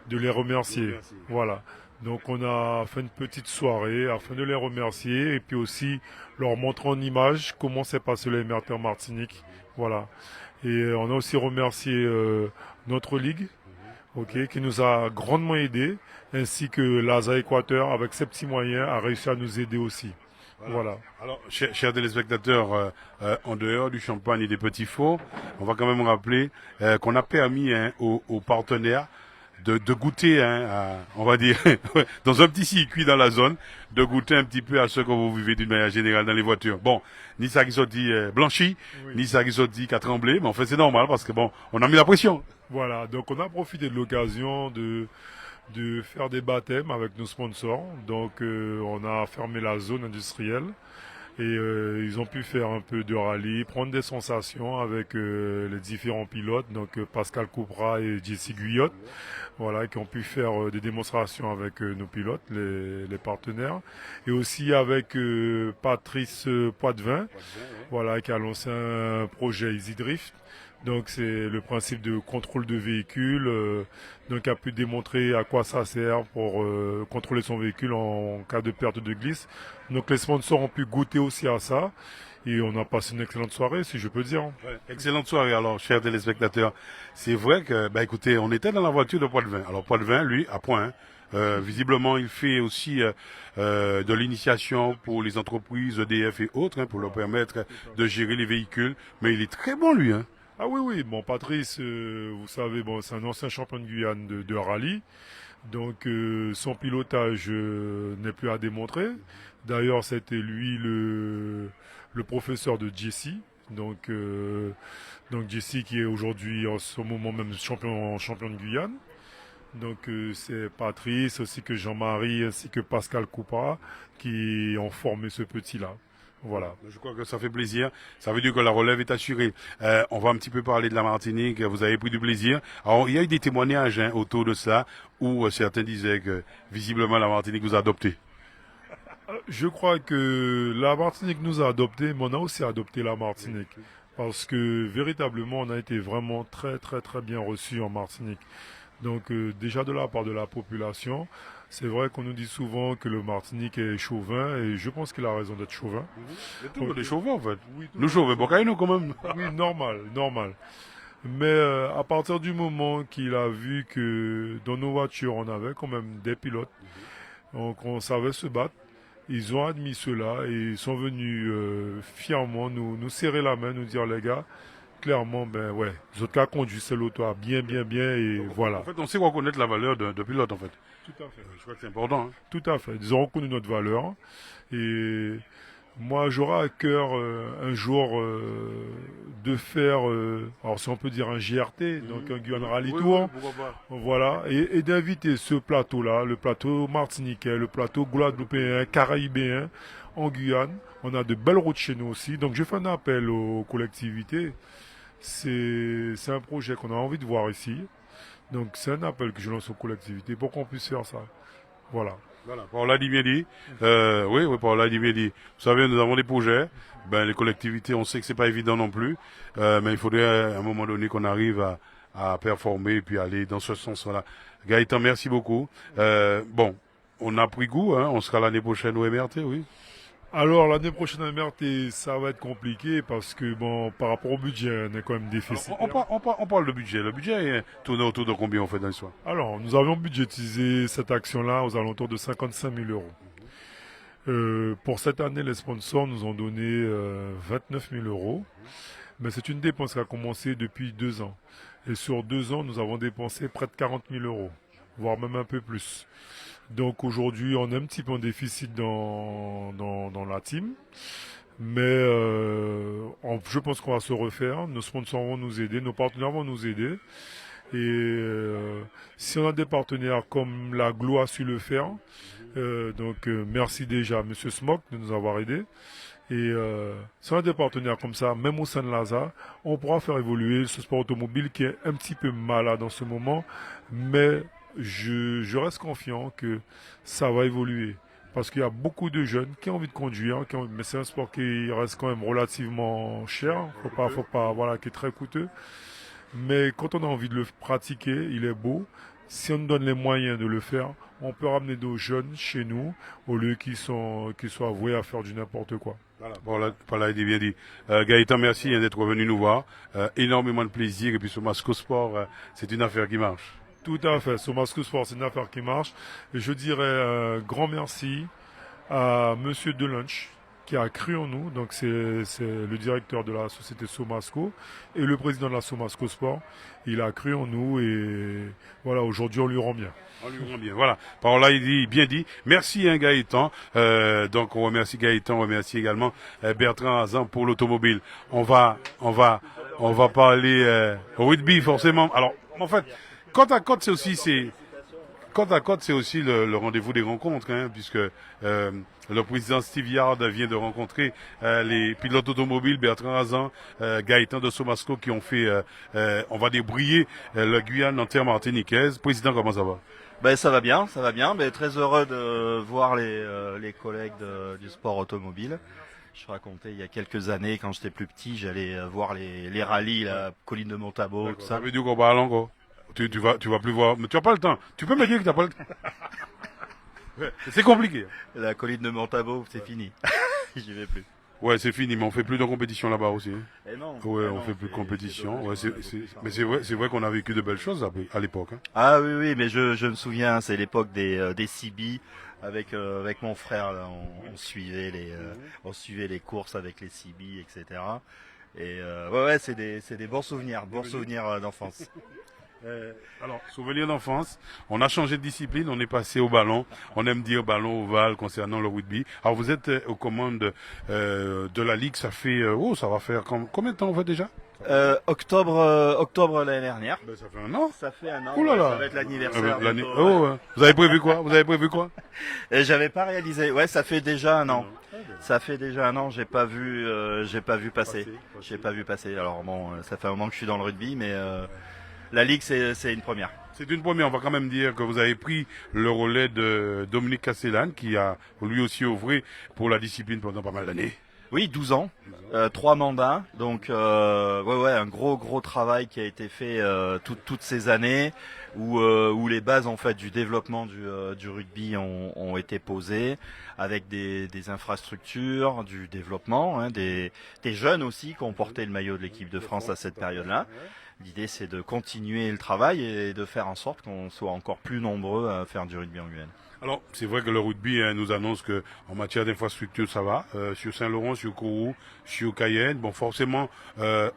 de les remercier. Voilà. Donc on a fait une petite soirée afin de les remercier et puis aussi leur montrer en image comment s'est passé le MRT en Martinique. Voilà. Et on a aussi remercié notre ligue, qui nous a grandement aidés, ainsi que l'ASA Équateur avec ses petits moyens a réussi à nous aider aussi. Voilà. Alors, chers téléspectateurs, en dehors du champagne et des petits fours, on va quand même rappeler qu'on a permis aux partenaires de goûter, on va dire, dans un petit circuit dans la zone, de goûter un petit peu à ce que vous vivez d'une manière générale dans les voitures. Bon, ni ça qui sont dit blanchi, ni ça qui sont dit qu'à trembler, mais en fait c'est normal parce que bon, on a mis la pression. Voilà, donc on a profité de l'occasion de faire des baptêmes avec nos sponsors. Donc on a fermé la zone industrielle et ils ont pu faire un peu de rallye, prendre des sensations avec les différents pilotes, donc Pascal Coupra et Jesse Guyot, voilà, qui ont pu faire des démonstrations avec nos pilotes, les partenaires, et aussi avec Patrice Poitvin, voilà, qui a lancé un projet Easy Drift. Donc c'est le principe de contrôle de véhicule, donc a pu démontrer à quoi ça sert pour contrôler son véhicule en cas de perte de glisse. Donc les sponsors ont pu goûter aussi à ça et on a passé une excellente soirée, si je peux dire. Ouais, excellente soirée alors, chers téléspectateurs. C'est vrai que, écoutez, on était dans la voiture de Poitvin. Alors Poitvin, lui, à point. Visiblement, il fait aussi de l'initiation pour les entreprises EDF et autres, pour leur permettre de gérer les véhicules. Mais il est très bon, lui. Hein. Ah oui, bon Patrice, vous savez, bon c'est un ancien champion de Guyane de rallye. Donc son pilotage n'est plus à démontrer. D'ailleurs, c'était lui le professeur de Jesse. Donc, donc Jesse qui est aujourd'hui en ce moment même champion de Guyane. Donc c'est Patrice ainsi que Jean-Marie ainsi que Pascal Coupa qui ont formé ce petit-là. Voilà. Je crois que ça fait plaisir. Ça veut dire que la relève est assurée. On va un petit peu parler de la Martinique. Vous avez pris du plaisir. Alors, il y a eu des témoignages autour de ça où certains disaient que visiblement la Martinique vous a adopté. Je crois que la Martinique nous a adoptés, mais on a aussi adopté la Martinique. Parce que véritablement, on a été vraiment très très très bien reçus en Martinique. Donc déjà de la part de la population, c'est vrai qu'on nous dit souvent que le Martinique est chauvin et je pense qu'il a raison d'être chauvin. Il y a tout des chauvins en fait. Oui, Nous chauvins, bon, nous quand même. oui, normal, normal. Mais à partir du moment qu'il a vu que dans nos voitures, on avait quand même des pilotes, donc on savait se battre, ils ont admis cela et ils sont venus fièrement nous serrer la main, nous dire les gars, clairement, ben ouais, vous autres qu'à conduire c'est l'auto bien, bien, bien et voilà. En fait, on sait reconnaître la valeur de pilote en fait. Tout à fait. Je crois que c'est important. Hein. Tout à fait. Ils ont reconnu notre valeur et moi, j'aurai à cœur un jour de faire, alors si on peut dire un GRT, donc un Guyane Rally Tour, voilà, et d'inviter ce plateau-là, le plateau martiniquais, le plateau guadeloupéen, caraïbéen, en Guyane. On a de belles routes chez nous aussi, donc je fais un appel aux collectivités. C'est un projet qu'on a envie de voir ici, donc c'est un appel que je lance aux collectivités pour qu'on puisse faire ça. Voilà. Voilà, Paula dit bien dit. Oui, Paula dit bien dit. Vous savez, nous avons des projets. Ben, les collectivités, on sait que c'est pas évident non plus. Mais il faudrait à un moment donné qu'on arrive à performer et puis aller dans ce sens-là. Gaëtan, merci beaucoup. Bon, on a pris goût, hein. On sera l'année prochaine au MRT, oui. Alors l'année prochaine à MRT, ça va être compliqué parce que bon, par rapport au budget, on est quand même déficitaire. On parle de budget. Le budget est tourné autour de combien on fait dans l'histoire? Alors, nous avions budgétisé cette action-là aux alentours de 55 000 euros. Pour cette année, les sponsors nous ont donné 29 000 euros. Mais c'est une dépense qui a commencé depuis 2 ans. Et sur 2 ans, nous avons dépensé près de 40 000 euros, voire même un peu plus. Donc aujourd'hui, on est un petit peu en déficit dans la team. Mais je pense qu'on va se refaire. Nos sponsors vont nous aider, nos partenaires vont nous aider. Et si on a des partenaires comme la Glo a su le faire, donc merci déjà à Monsieur Smock de nous avoir aidés. Et si on a des partenaires comme ça, même au sein de l'ASA, on pourra faire évoluer ce sport automobile qui est un petit peu malade en ce moment. Mais je reste confiant que ça va évoluer. Parce qu'il y a beaucoup de jeunes qui ont envie de conduire, mais c'est un sport qui reste quand même relativement cher, faut pas, voilà, qui est très coûteux. Mais quand on a envie de le pratiquer, il est beau. Si on nous donne les moyens de le faire, on peut ramener nos jeunes chez nous au lieu qu'ils soient voués à faire du n'importe quoi. Voilà, il est bien dit. Gaëtan, merci d'être venu nous voir. Énormément de plaisir. Et puis ce Masco Sport, c'est une affaire qui marche. Tout à fait. Ce Masco Sport, c'est une affaire qui marche. Et je dirais un grand merci à Monsieur Delunch qui a cru en nous. Donc c'est le directeur de la société Somasco et le président de la Somasco Sport. Il a cru en nous et voilà, aujourd'hui on lui rend bien. On lui rend bien, voilà. Par là, il dit, bien dit. Merci, hein, Gaëtan. Donc, on remercie Gaëtan, on remercie également Bertrand Hazan pour l'automobile. On va parler rugby, forcément. Alors, en fait, côte à côte, c'est aussi le rendez-vous des rencontres, hein, puisque le président Steve Yard vient de rencontrer les pilotes automobiles Bertrand Hazan, Gaëtan de Somasco qui ont fait, on va dire, briller le Guyane en terre martiniquaise. Président, comment ça va? Ben ça va bien. Ben, très heureux de voir les collègues du sport automobile. Je racontais il y a quelques années, quand j'étais plus petit, j'allais voir les rallyes, la colline de Montabo, tout ça. Ça veut dire qu'on parle encore. Tu vas plus voir. Mais tu n'as pas le temps. Tu peux me dire que tu n'as pas le temps. C'est compliqué. La colline de Montabo, c'est fini. J'y vais plus. Ouais, c'est fini, mais on fait plus de compétition là-bas aussi. Hein. Et non. Ouais, on fait plus de compétition. Ouais, mais c'est vrai qu'on a vécu de belles choses à l'époque. Hein. Ah oui, mais je me souviens, c'est l'époque des CB. Avec mon frère, là, on suivait les courses avec les CB, etc. Et ouais, c'est des bons souvenirs d'enfance. Alors, souvenir d'enfance, on a changé de discipline, on est passé au ballon. On aime dire ballon ovale concernant le rugby. Alors, vous êtes aux commandes de la Ligue, ça fait... ça va faire combien de temps on fait déjà? Octobre l'année dernière. Ben, ça fait un an. Ça fait un an. Ouh là là. Ça va être l'anniversaire. L'année- bientôt, ouais. ouais. Vous avez prévu quoi? Vous avez prévu quoi? Et j'avais pas réalisé. Ouais, ça fait déjà un an. Ça fait déjà un an. J'ai pas vu passer. J'ai pas vu passer. Alors bon, ça fait un moment que je suis dans le rugby, mais la Ligue c'est une première. C'est une première. On va quand même dire que vous avez pris le relais de Dominique Castellane, qui a lui aussi œuvré pour la discipline pendant pas mal d'années. Oui, 12 ans, 3 mandats, donc un gros travail qui a été fait toutes ces années où les bases en fait du développement du rugby ont été posées avec des infrastructures, du développement, hein, des jeunes aussi qui ont porté le maillot de l'équipe de France à cette période-là. L'idée c'est de continuer le travail et de faire en sorte qu'on soit encore plus nombreux à faire du rugby en Guyane. Alors, c'est vrai que le rugby nous annonce que en matière d'infrastructure, ça va. Sur Saint-Laurent, sur Kourou, sur Cayenne, bon, forcément,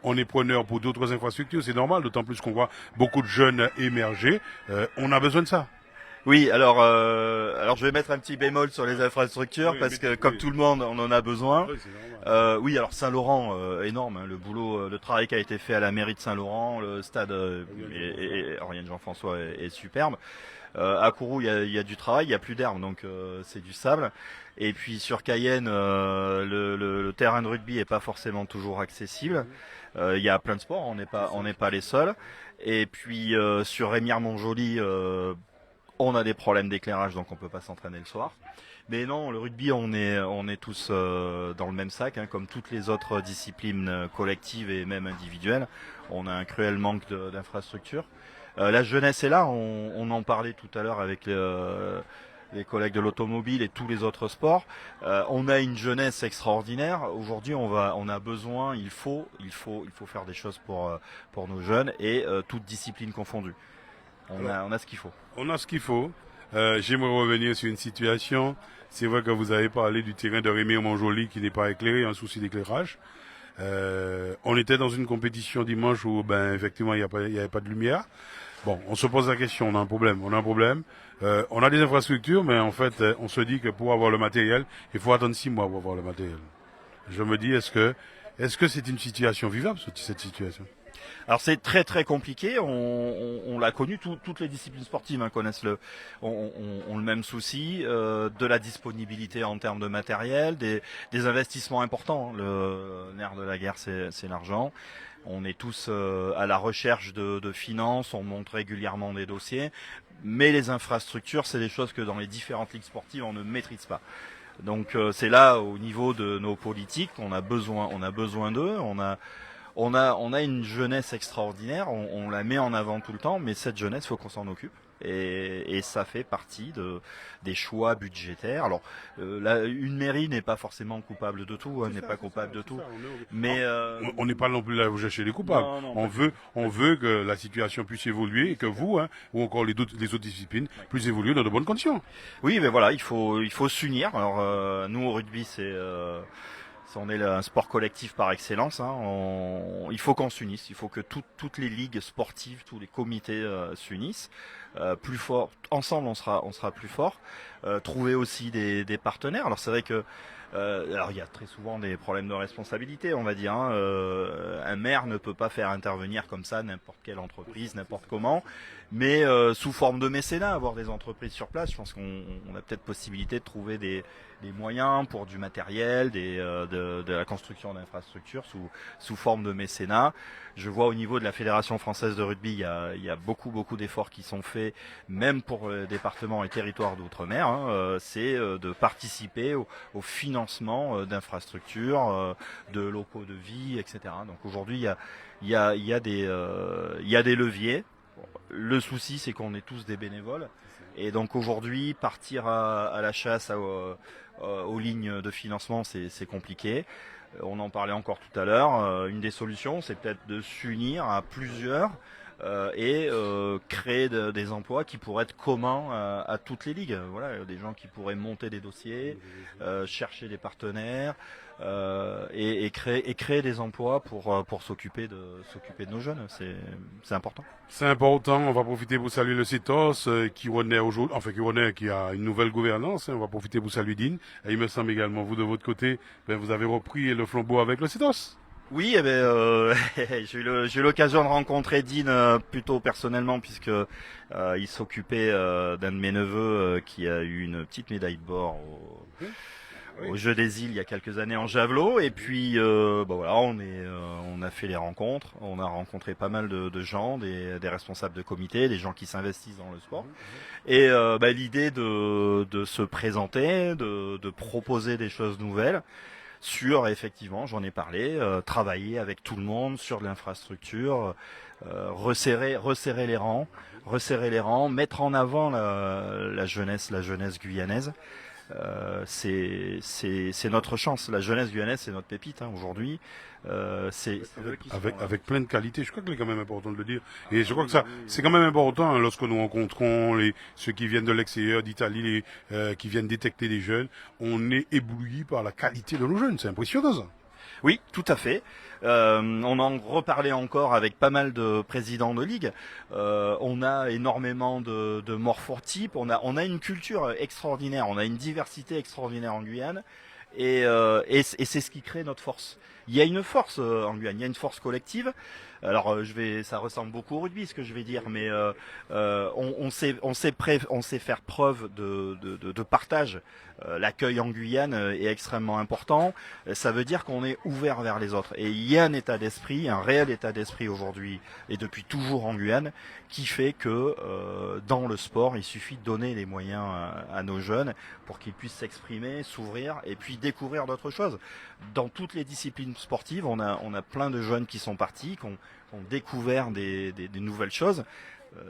on est preneur pour d'autres infrastructures. C'est normal, d'autant plus qu'on voit beaucoup de jeunes émerger. On a besoin de ça. Oui, alors je vais mettre un petit bémol sur les infrastructures Oui, parce que mais- comme oui. tout le monde, on en a besoin. Oui, c'est normal. Oui, alors Saint-Laurent, énorme, hein, le boulot, le travail qui a été fait à la mairie de Saint-Laurent, le stade Oriane Jean-François est superbe. À Kourou, il y a du travail, il y a plus d'herbe, donc c'est du sable. Et puis sur Cayenne, le terrain de rugby est pas forcément toujours accessible. Il y a plein de sports, on n'est pas les seuls. Et puis sur Rémières-Montjoly, on a des problèmes d'éclairage, donc on peut pas s'entraîner le soir. Mais non, le rugby, on est tous dans le même sac, hein, comme toutes les autres disciplines collectives et même individuelles. On a un cruel manque d'infrastructures. La jeunesse est là, on en parlait tout à l'heure avec les collègues de l'automobile et tous les autres sports. On a une jeunesse extraordinaire. Aujourd'hui, on a besoin, il faut faire des choses pour nos jeunes et toutes disciplines confondues. On a ce qu'il faut. On a ce qu'il faut. J'aimerais revenir sur une situation. C'est vrai que vous avez parlé du terrain de Rémières-Montjoly qui n'est pas éclairé, un souci d'éclairage. On était dans une compétition dimanche où, effectivement, il n'y avait pas de lumière. Bon, on se pose la question, on a un problème. On a des infrastructures, mais en fait, on se dit que pour avoir le matériel, il faut attendre 6 mois pour avoir le matériel. Je me dis, est-ce que c'est une situation vivable, cette situation? Alors c'est très compliqué. On l'a connu. Toutes les disciplines sportives connaissent ont le même souci de la disponibilité en termes de matériel, des investissements importants. Le nerf de la guerre, c'est l'argent. On est tous à la recherche de finances. On monte régulièrement des dossiers, mais les infrastructures, c'est des choses que dans les différentes ligues sportives, on ne maîtrise pas. Donc c'est là, au niveau de nos politiques, on a besoin d'eux. On a une jeunesse extraordinaire, on la met en avant tout le temps, mais cette jeunesse, faut qu'on s'en occupe. Et ça fait partie des choix budgétaires. Alors, une mairie n'est pas forcément coupable de tout, n'est pas coupable de tout. Mais On n'est pas non plus là à vous chercher les coupables. Non, On veut que la situation puisse évoluer et que vous, ou encore les autres disciplines, puissent évoluer dans de bonnes conditions. oui, mais voilà, il faut s'unir. Alors, nous au rugby, on est un sport collectif par excellence. Hein. Il faut qu'on s'unisse. Il faut que toutes les ligues sportives, tous les comités s'unissent. Plus fort, ensemble, on sera plus fort. Trouver aussi des partenaires. Alors c'est vrai que alors il y a très souvent des problèmes de responsabilité, on va dire. Hein. Un maire ne peut pas faire intervenir comme ça n'importe quelle entreprise, n'importe comment, mais sous forme de mécénat, avoir des entreprises sur place. Je pense qu'on a peut-être possibilité de trouver des moyens pour du matériel, de la construction d'infrastructures sous forme de mécénat. Je vois au niveau de la Fédération française de rugby, il y a beaucoup d'efforts qui sont faits, même pour les départements et territoires d'outre-mer. Hein. C'est de participer au financement d'infrastructures, de locaux de vie, etc. Donc aujourd'hui, il y a des leviers. Le souci, c'est qu'on est tous des bénévoles. Et donc aujourd'hui, partir à la chasse aux lignes de financement, c'est compliqué. On en parlait encore tout à l'heure. Une des solutions, c'est peut-être de s'unir à plusieurs et créer des emplois qui pourraient être communs à toutes les ligues. Voilà, des gens qui pourraient monter des dossiers, chercher des partenaires et créer des emplois pour s'occuper de nos jeunes. C'est important. C'est important. On va profiter pour saluer le CETOS qui renaît aujourd'hui, enfin qui a une nouvelle gouvernance. On va profiter pour saluer Dean. Et il me semble également, vous de votre côté, vous avez repris le flambeau avec le CETOS. Oui, j'ai eu l'occasion de rencontrer Dean plutôt personnellement puisque il s'occupait d'un de mes neveux qui a eu une petite médaille d'or au Jeux des Îles il y a quelques années en javelot. Et puis voilà, on a fait les rencontres, on a rencontré pas mal de gens, des responsables de comité, des gens qui s'investissent dans le sport. Et l'idée de se présenter, de proposer des choses nouvelles. Sur, effectivement, j'en ai parlé, travailler avec tout le monde sur de l'infrastructure, resserrer les rangs, mettre en avant la jeunesse guyanaise. C'est notre chance. La jeunesse guyanaise, c'est notre pépite aujourd'hui. Avec plein de qualités. Je crois que c'est quand même important de le dire. Et je crois que c'est quand même important lorsque nous rencontrons ceux qui viennent de l'extérieur, d'Italie, qui viennent détecter des jeunes. On est ébloui par la qualité de nos jeunes. C'est impressionnant ça. Oui, tout à fait. On en reparlait encore avec pas mal de présidents de ligue. On a énormément de morphotypes. On a une culture extraordinaire. On a une diversité extraordinaire en Guyane. Et c'est ce qui crée notre force. Il y a une force en Guyane. Il y a une force collective. Alors ça ressemble beaucoup au rugby ce que je vais dire, mais on sait faire preuve de partage. L'accueil en Guyane est extrêmement important. Ça veut dire qu'on est ouvert vers les autres. Et il y a un état d'esprit, un réel état d'esprit aujourd'hui et depuis toujours en Guyane, qui fait que dans le sport, il suffit de donner les moyens à nos jeunes pour qu'ils puissent s'exprimer, s'ouvrir et puis découvrir d'autres choses. Dans toutes les disciplines sportives, on a plein de jeunes qui sont partis, qui ont découvert des nouvelles choses.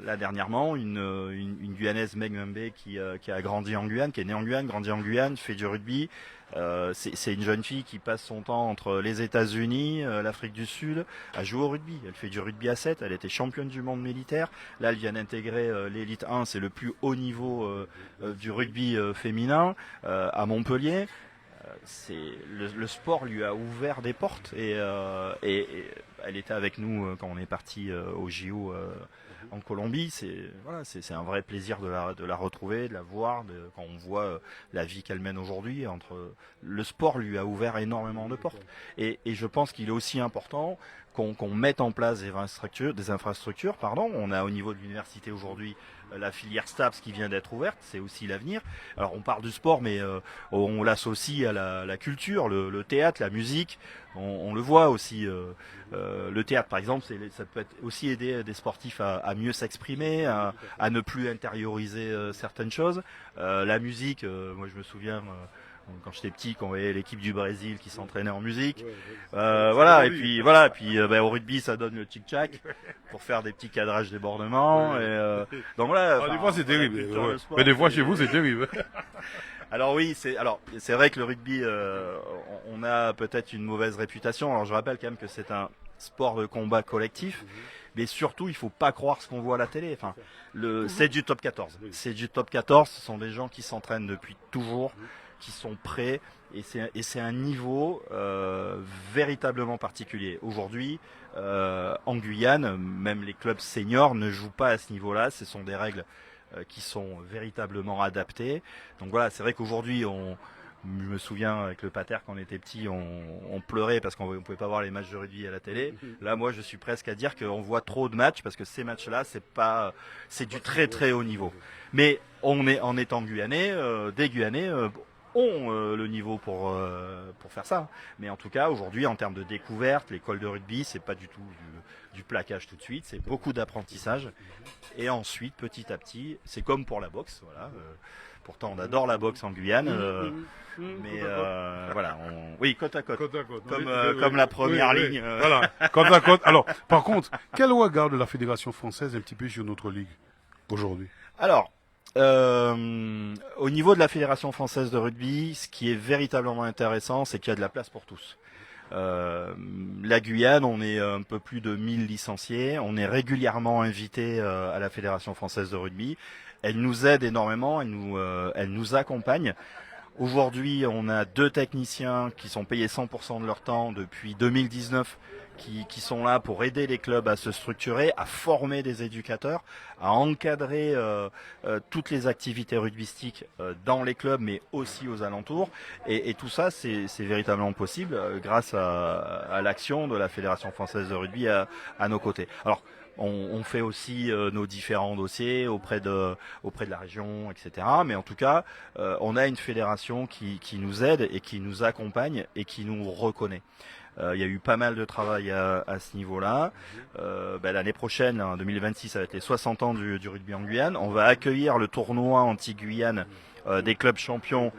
Là dernièrement, une Guyanaise, Meg Membe, qui a grandi en Guyane, qui est née en Guyane, grandi en Guyane, fait du rugby. C'est une jeune fille qui passe son temps entre les États-Unis, l'Afrique du Sud, à jouer au rugby. Elle fait du rugby à 7, elle était championne du monde militaire. Là, elle vient d'intégrer l'élite 1, c'est le plus haut niveau du rugby féminin à Montpellier. Le sport lui a ouvert des portes et elle était avec nous quand on est parti au JO en Colombie. C'est un vrai plaisir de la retrouver, de la voir, quand on voit la vie qu'elle mène aujourd'hui. Le sport lui a ouvert énormément de portes et je pense qu'il est aussi important qu'on mette en place des infrastructures. On a au niveau de l'université aujourd'hui la filière STAPS qui vient d'être ouverte, c'est aussi l'avenir. Alors on parle du sport, mais on l'associe à la culture, le théâtre, la musique. On le voit aussi. Le théâtre, par exemple, ça peut aussi aider des sportifs à mieux s'exprimer, à ne plus intérioriser certaines choses. La musique, moi je me souviens. Quand j'étais petit, quand on voyait l'équipe du Brésil qui s'entraînait en musique, et puis au rugby ça donne le tic-tac pour faire des petits cadrages débordements. Donc voilà. Des fois c'est terrible, mais des fois chez vous c'est terrible. Alors oui, c'est vrai que le rugby, on a peut-être une mauvaise réputation. Alors je rappelle quand même que c'est un sport de combat collectif. Mais surtout, il faut pas croire ce qu'on voit à la télé. C'est du top 14. C'est du top 14. Ce sont des gens qui s'entraînent depuis toujours, qui sont prêts, et c'est un niveau véritablement particulier. Aujourd'hui, en Guyane, même les clubs seniors ne jouent pas à ce niveau-là. Ce sont des règles qui sont véritablement adaptées. Donc voilà, c'est vrai qu'aujourd'hui, je me souviens avec le pater quand on était petit, on pleurait parce qu'on ne pouvait pas voir les matchs de rugby à la télé. Là, moi, je suis presque à dire qu'on voit trop de matchs parce que ces matchs-là, c'est du très très haut niveau. Mais en étant Guyanais, des Guyanais ont le niveau pour faire ça. Mais en tout cas, aujourd'hui, en termes de découverte, l'école de rugby, c'est pas du tout du plaquage tout de suite, c'est beaucoup d'apprentissage. Et ensuite, petit à petit, c'est comme pour la boxe, voilà. Pourtant, on adore la boxe en Guyane, mais voilà, oui, côte à côte, comme la première ligne. Voilà, côte à côte. Alors, par contre, quel regard de la Fédération française un petit peu sur notre ligue aujourd'hui? Alors, au niveau de la Fédération française de rugby, ce qui est véritablement intéressant, c'est qu'il y a de la place pour tous. La Guyane, on est un peu plus de 1000 licenciés. On est régulièrement invité à la Fédération française de rugby. Elle nous aide énormément, elle nous accompagne. Aujourd'hui, on a 2 techniciens qui sont payés 100% de leur temps depuis 2019, qui sont là pour aider les clubs à se structurer, à former des éducateurs, à encadrer toutes les activités rugbystiques dans les clubs, mais aussi aux alentours. Et tout ça, c'est véritablement possible grâce à l'action de la Fédération française de rugby à nos côtés. Alors, on fait aussi nos différents dossiers auprès de la région, etc. Mais en tout cas, on a une fédération qui nous aide et qui nous accompagne et qui nous reconnaît. Il y a eu pas mal de travail à ce niveau-là. L'année prochaine, en 2026, ça va être les 60 ans du rugby en Guyane. On va accueillir le tournoi anti-Guyane des clubs champions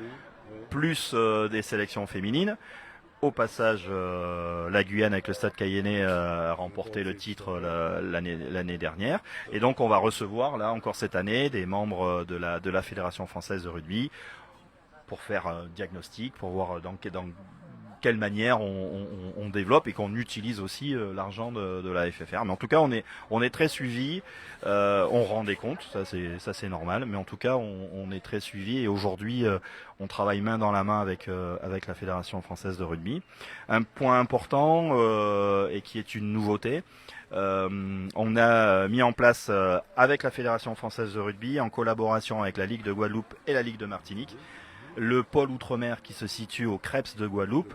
plus des sélections féminines. Au passage, la Guyane avec le Stade Cayennais a remporté le titre l'année dernière. Et donc on va recevoir là encore cette année des membres de la Fédération française de rugby pour faire un diagnostic, pour voir dans quelle manière on développe et qu'on utilise aussi l'argent de la FFR. Mais en tout cas, on est très suivi, on rend des comptes, ça c'est normal, mais en tout cas, on est très suivi et aujourd'hui, on travaille main dans la main avec la Fédération française de rugby. Un point important et qui est une nouveauté, on a mis en place avec la Fédération française de rugby, en collaboration avec la Ligue de Guadeloupe et la Ligue de Martinique, le pôle Outre-mer qui se situe au Creps de Guadeloupe,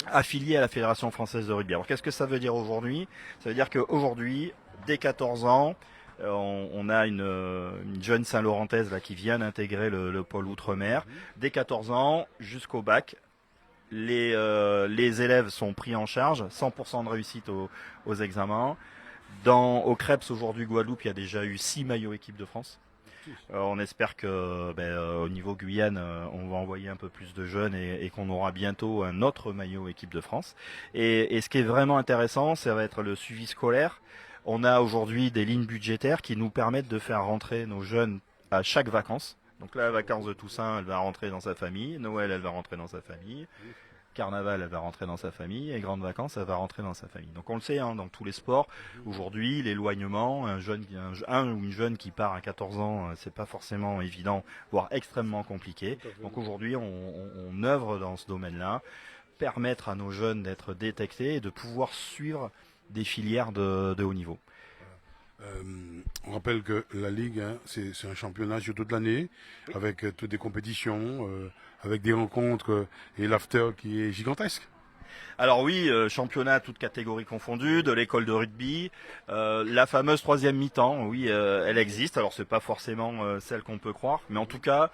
affilié à la Fédération française de rugby. Alors qu'est-ce que ça veut dire aujourd'hui? Ça veut dire qu'aujourd'hui, dès 14 ans, on a une jeune Saint-Laurentaise là qui vient d'intégrer le pôle Outre-mer. Dès 14 ans, jusqu'au bac, les élèves sont pris en charge, 100% de réussite aux examens. Au Creps aujourd'hui Guadeloupe, il y a déjà eu 6 maillots équipe de France. On espère que au niveau Guyane, on va envoyer un peu plus de jeunes et qu'on aura bientôt un autre maillot équipe de France. Et ce qui est vraiment intéressant, ça va être le suivi scolaire. On a aujourd'hui des lignes budgétaires qui nous permettent de faire rentrer nos jeunes à chaque vacances. Donc là, la vacance de Toussaint, elle va rentrer dans sa famille. Noël, elle va rentrer dans sa famille. Carnaval, elle va rentrer dans sa famille, et grandes vacances, elle va rentrer dans sa famille. Donc on le sait, dans tous les sports, aujourd'hui, l'éloignement, un ou une jeune qui part à 14 ans, c'est pas forcément évident, voire extrêmement compliqué. Donc aujourd'hui, on œuvre dans ce domaine-là, permettre à nos jeunes d'être détectés et de pouvoir suivre des filières de haut niveau. On rappelle que la Ligue, c'est un championnat sur toute l'année, avec toutes des compétitions, avec des rencontres et l'after qui est gigantesque. Alors oui, championnat toutes catégories confondues, de l'école de rugby, la fameuse 3e mi-temps, oui, elle existe. Alors c'est pas forcément celle qu'on peut croire, mais en tout cas,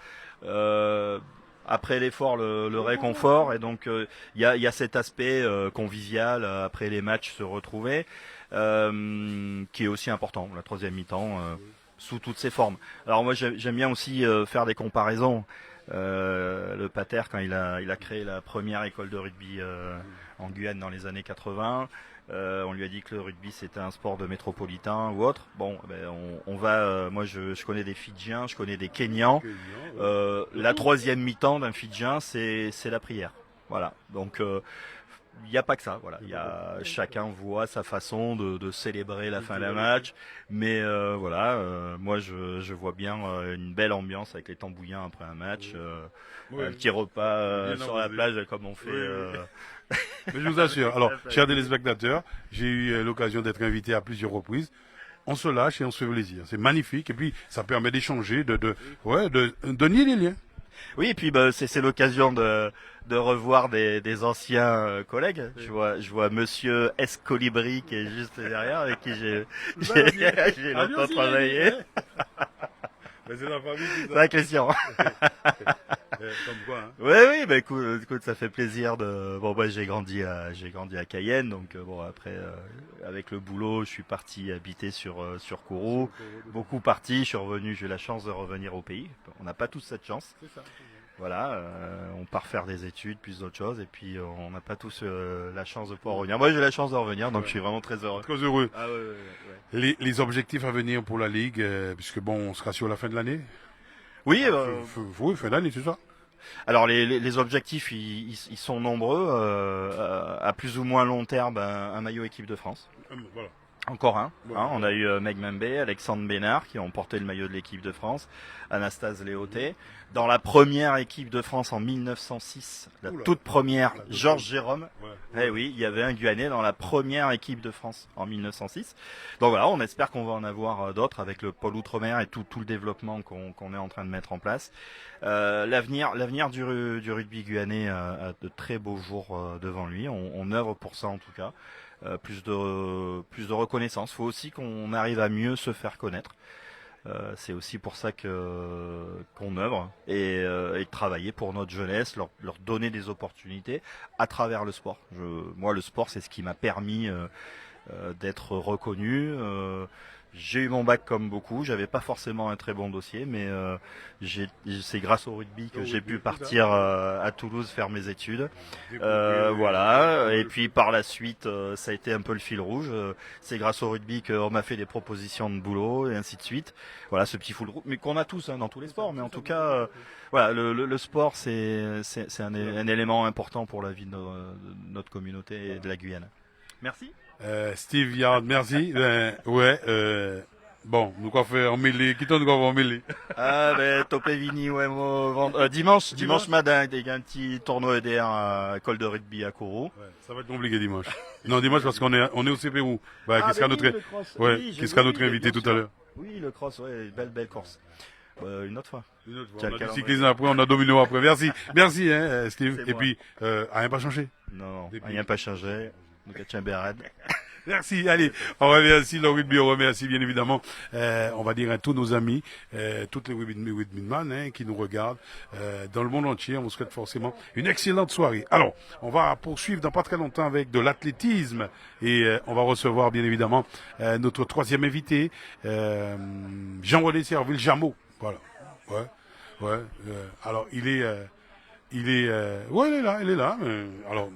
après l'effort, le réconfort, et donc il y a cet aspect convivial après les matchs se retrouver, qui est aussi important, la 3e mi-temps, sous toutes ses formes. Alors moi j'aime bien aussi faire des comparaisons. Le Pater, quand il a créé la première école de rugby en Guyane dans les années 80, on lui a dit que le rugby c'était un sport de métropolitain ou autre. Bon, on va. Moi, je connais des Fidjiens, je connais des Kenyans. La 3e mi-temps d'un Fidjien, c'est la prière. Voilà. Donc il n'y a pas que ça, voilà. Chacun voit sa façon de célébrer la fin d'un match, mais moi je vois bien une belle ambiance avec les tambouillants après un match, un petit repas sur la plage comme on fait. Mais je vous assure, alors, chers téléspectateurs, j'ai eu l'occasion d'être invité à plusieurs reprises. On se lâche et on se fait plaisir. C'est magnifique et puis ça permet d'échanger, de nier les liens. Oui, et puis c'est l'occasion de revoir des anciens collègues. Je vois Monsieur S. Colibri qui est juste derrière, avec qui j'ai longtemps travaillé. C'est la famille. C'est la question. Comme quoi, hein. Oui, écoute, ça fait plaisir de. Bon, moi, j'ai grandi à Cayenne, donc après, avec le boulot, je suis parti habiter sur Kourou. Beaucoup parti, je suis revenu, j'ai eu la chance de revenir au pays. On n'a pas tous cette chance. C'est ça. Voilà, on part faire des études, plus d'autres choses, et puis on n'a pas tous la chance de pouvoir revenir. Moi, j'ai la chance de revenir, donc je suis vraiment très heureux. Très heureux. Ah Ouais. Les objectifs à venir pour la Ligue, puisque on sera sur la fin de l'année. Oui, Oui, fin d'année, c'est ça. Alors les objectifs, ils sont nombreux. À plus ou moins long terme, un maillot équipe de France. Voilà. Encore un. Ouais. On a eu Meg Membe, Alexandre Bénard qui ont porté le maillot de l'équipe de France, Anastase Léoté. Dans la première équipe de France en 1906, la Oula. toute première, La toute Georges Jérôme. Ouais. Eh oui, il y avait un Guyanais dans la première équipe de France en 1906. Donc voilà, on espère qu'on va en avoir d'autres avec le pôle Outre-mer et tout le développement qu'on est en train de mettre en place. L'avenir du rugby guyanais a de très beaux jours devant lui. On œuvre pour ça en tout cas. Plus de reconnaissance. Il faut aussi qu'on arrive à mieux se faire connaître. C'est aussi pour ça qu'on œuvre et travailler pour notre jeunesse, leur donner des opportunités à travers le sport. Moi, le sport, c'est ce qui m'a permis d'être reconnu. J'ai eu mon bac comme beaucoup. J'avais pas forcément un très bon dossier, mais c'est grâce au rugby que j'ai pu partir à Toulouse faire mes études. Voilà. Et puis par la suite, ça a été un peu le fil rouge. C'est grâce au rugby qu'on m'a fait des propositions de boulot et ainsi de suite. Voilà, ce petit fil rouge, mais qu'on a tous dans tous les sports. Mais en tout cas, voilà, le sport, c'est un élément important pour la vie de notre communauté et de la Guyane. Merci. Steve Yard, merci. Bon, nous quoi faire en mêlée, qui t'en nous quoi faire en mêlée? Topé Vini, ouais, dimanche matin, il y a un petit tournoi EDR à l'école de rugby à Kourou. Ouais, ça va être compliqué dimanche. Non, dimanche parce qu'on est au CPU. Bah, qui sera notre, qui sera notre invité tout à l'heure? Oui, le cross, ouais, belle course. Une autre fois. Une autre fois. On a du cyclisme après, on a domino après. Merci, Steve. Et puis, rien pas changé. Non, rien pas changé. Donc, Merci, allez, on remercie le rugby, on remercie bien évidemment, on va dire à tous nos amis, toutes les rugbyman qui nous regardent dans le monde entier. On vous souhaite forcément une excellente soirée. Alors, on va poursuivre dans pas très longtemps avec de l'athlétisme et on va recevoir bien évidemment notre troisième invité, Jean-René Serville Jameau. Voilà. Ouais. Alors, il est là. Alors.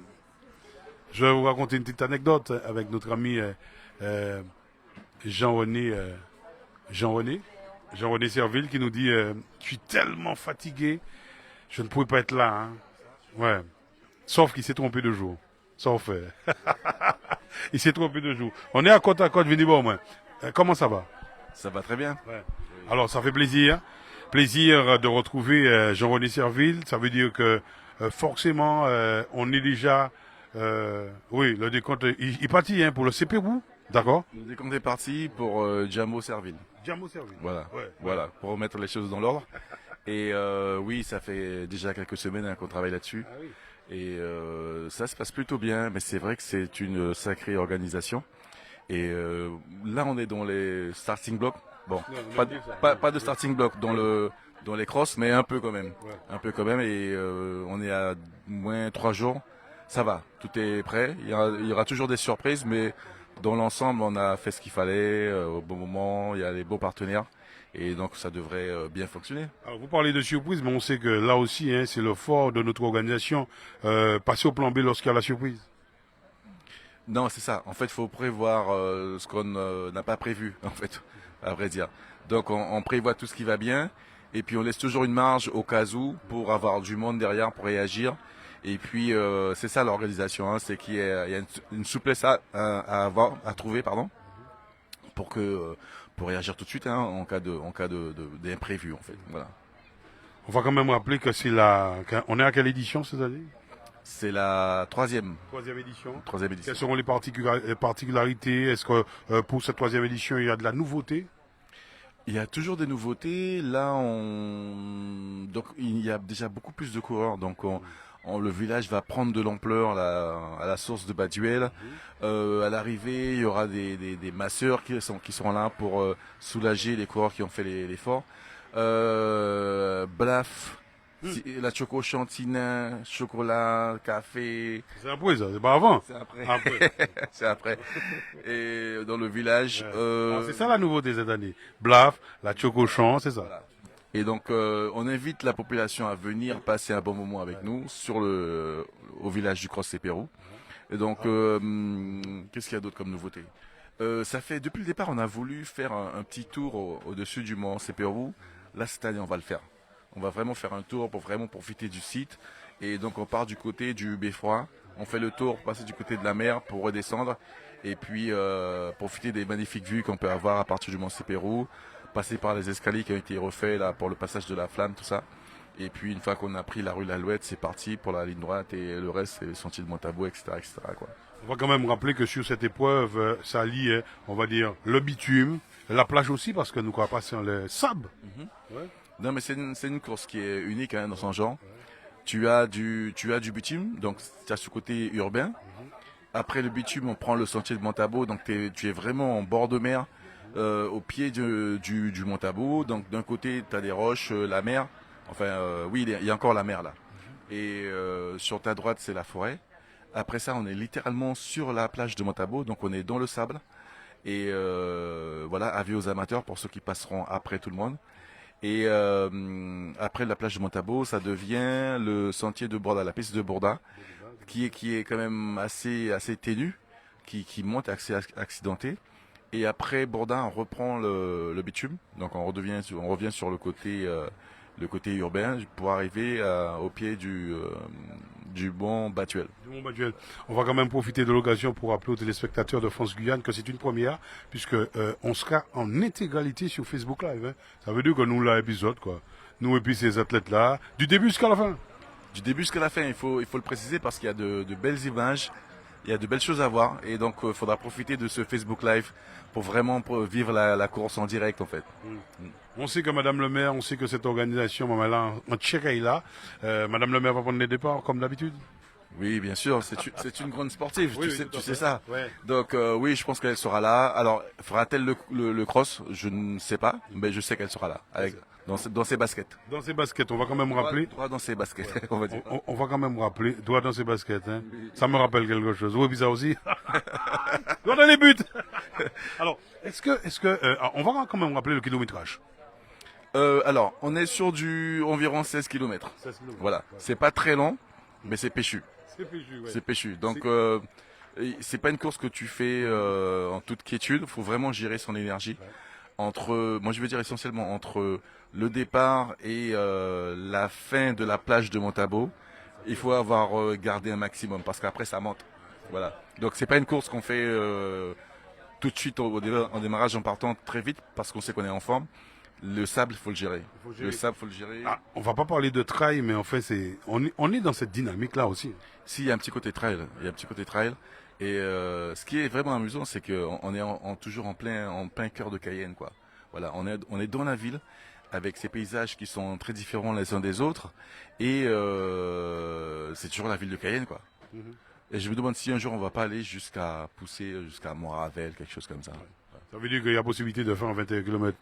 Je vais vous raconter une petite anecdote avec notre ami Jean-René Serville qui nous dit je suis tellement fatigué, je ne pouvais pas être là. Hein. Ouais. Sauf qu'il s'est trompé de jour. Il s'est trompé de jour. On est à côte, venez voir au moins. Comment ça va? Ça va très bien. Ouais. Alors ça fait plaisir. Plaisir de retrouver Jean-René Serville. Ça veut dire que forcément on est déjà... oui, le décompte, il partit pour le CPU, d'accord? Le décompte est parti pour Jamo Serville. Jamo Serville. Voilà, pour remettre les choses dans l'ordre. Et oui, ça fait déjà quelques semaines qu'on travaille là-dessus. Ah oui. Et ça se passe plutôt bien, mais c'est vrai que c'est une sacrée organisation. Et là, on est dans les starting blocks. Bon, pas de starting block dans les crosses, mais un peu quand même. Ouais. Un peu quand même. Et on est à moins 3 jours. Ça va, tout est prêt. Il y aura toujours des surprises, mais dans l'ensemble, on a fait ce qu'il fallait au bon moment. Il y a les beaux partenaires et donc ça devrait bien fonctionner. Alors vous parlez de surprise, mais on sait que là aussi, c'est le fort de notre organisation, passer au plan B lorsqu'il y a la surprise. Non, c'est ça. En fait, il faut prévoir ce qu'on n'a pas prévu, en fait, à vrai dire. Donc on prévoit tout ce qui va bien et puis on laisse toujours une marge au cas où pour avoir du monde derrière pour réagir. Et puis c'est ça l'organisation, c'est qu'il y a une souplesse à trouver, pour réagir tout de suite en cas d'imprévu en fait. Voilà. On va quand même rappeler que on est à quelle édition cette année? C'est la troisième édition. Troisième édition. Quelles seront les particularités? Est-ce que pour cette troisième édition il y a de la nouveauté? Il y a toujours des nouveautés. Là, donc il y a déjà beaucoup plus de coureurs, donc le village va prendre de l'ampleur à la source de Baduel. À l'arrivée, il y aura des masseurs qui seront là pour soulager les coureurs qui ont fait l'effort. Blaf, la choco chantinin, chocolat, café. C'est après ça, c'est pas avant. C'est après. C'est après. Et dans le village. C'est ça la nouveauté cette année. Blaf, la choco chant, c'est ça. Voilà. Et donc, on invite la population à venir passer un bon moment avec nous au village du Cross Pérou. Et donc, qu'est-ce qu'il y a d'autre comme nouveauté? Depuis le départ, on a voulu faire un petit tour au-dessus du mont Pérou. Là, cette année, on va le faire. On va vraiment faire un tour pour vraiment profiter du site. Et donc on part du côté du beffroi. On fait le tour, passer du côté de la mer pour redescendre. Et puis profiter des magnifiques vues qu'on peut avoir à partir du Mont Sépérou. Passer par les escaliers qui ont été refaits là pour le passage de la flamme, tout ça. Et puis une fois qu'on a pris la rue L'Alouette, c'est parti pour la ligne droite. Et le reste, c'est le sentier de Montabou, etc., etc., quoi. On va quand même rappeler que sur cette épreuve, ça lie, on va dire, le bitume, la plage aussi, parce que nous quoi pas sur le sable. Non, mais c'est une course qui est unique dans son genre. Tu as du bitume, donc tu as ce côté urbain. Après le bitume, on prend le sentier de Montabou, donc tu es vraiment en bord de mer, au pied du Montabou. Donc d'un côté, tu as des roches, la mer. Enfin, oui, il y a encore la mer là. Et sur ta droite, c'est la forêt. Après ça, on est littéralement sur la plage de Montabou, donc on est dans le sable. Et voilà, avis aux amateurs pour ceux qui passeront après tout le monde. Et après la plage de Montabou, ça devient le sentier de Bourda, la piste de Bourda, qui est quand même assez ténue, qui monte assez accidenté. Et après Bourda, on reprend le bitume, donc on revient sur le côté urbain pour arriver au pied du Mont Batuel. On va quand même profiter de l'occasion pour rappeler aux téléspectateurs de France Guyane que c'est une première, puisque on sera en intégralité sur Facebook Live. Hein. Ça veut dire que nous, l'épisode, quoi. Nous et puis ces athlètes-là, du début jusqu'à la fin. Du début jusqu'à la fin, il faut le préciser parce qu'il y a de belles images, il y a de belles choses à voir, et donc il faudra profiter de ce Facebook Live pour vraiment vivre la course en direct, en fait. On sait que Madame le maire, on sait que cette organisation, en Tchéquie là, Madame le maire va prendre les départs comme d'habitude. Oui, bien sûr, c'est une grande sportive, Oui, tu sais ça. Ouais. Donc oui, je pense qu'elle sera là. Alors, fera-t-elle le cross? Je ne sais pas, mais je sais qu'elle sera là, dans ses baskets. Dans ses baskets, on va quand même rappeler. Droit dans ses baskets, on va dire. On va quand même rappeler, droit dans ses baskets. Hein. Ça me rappelle quelque chose. Oui, puis ça aussi. Droit dans les buts. Alors, est-ce que on va quand même rappeler le kilométrage. Alors, on est sur du environ 16 km. Voilà, c'est pas très long, mais c'est péchu. C'est péchu. Donc, c'est pas une course que tu fais en toute quiétude. Il faut vraiment gérer son énergie. Moi, je veux dire essentiellement entre le départ et la fin de la plage de Montabou, il faut avoir gardé un maximum parce qu'après ça monte. Voilà. Donc, c'est pas une course qu'on fait tout de suite en démarrage en partant très vite parce qu'on sait qu'on est en forme. Le sable, il faut le gérer. Le sable, faut le gérer. Ah, on va pas parler de trail, mais en fait, on est dans cette dynamique-là aussi. Si, il y a un petit côté trail. Il y a un petit côté trail. Et ce qui est vraiment amusant, c'est qu'on est toujours en plein cœur de Cayenne, quoi. Voilà, on est dans la ville avec ces paysages qui sont très différents les uns des autres. Et c'est toujours la ville de Cayenne, quoi. Et je me demande si un jour on va pas aller jusqu'à Montravel, quelque chose comme ça. Ça veut dire qu'il y a possibilité de faire un 21 km.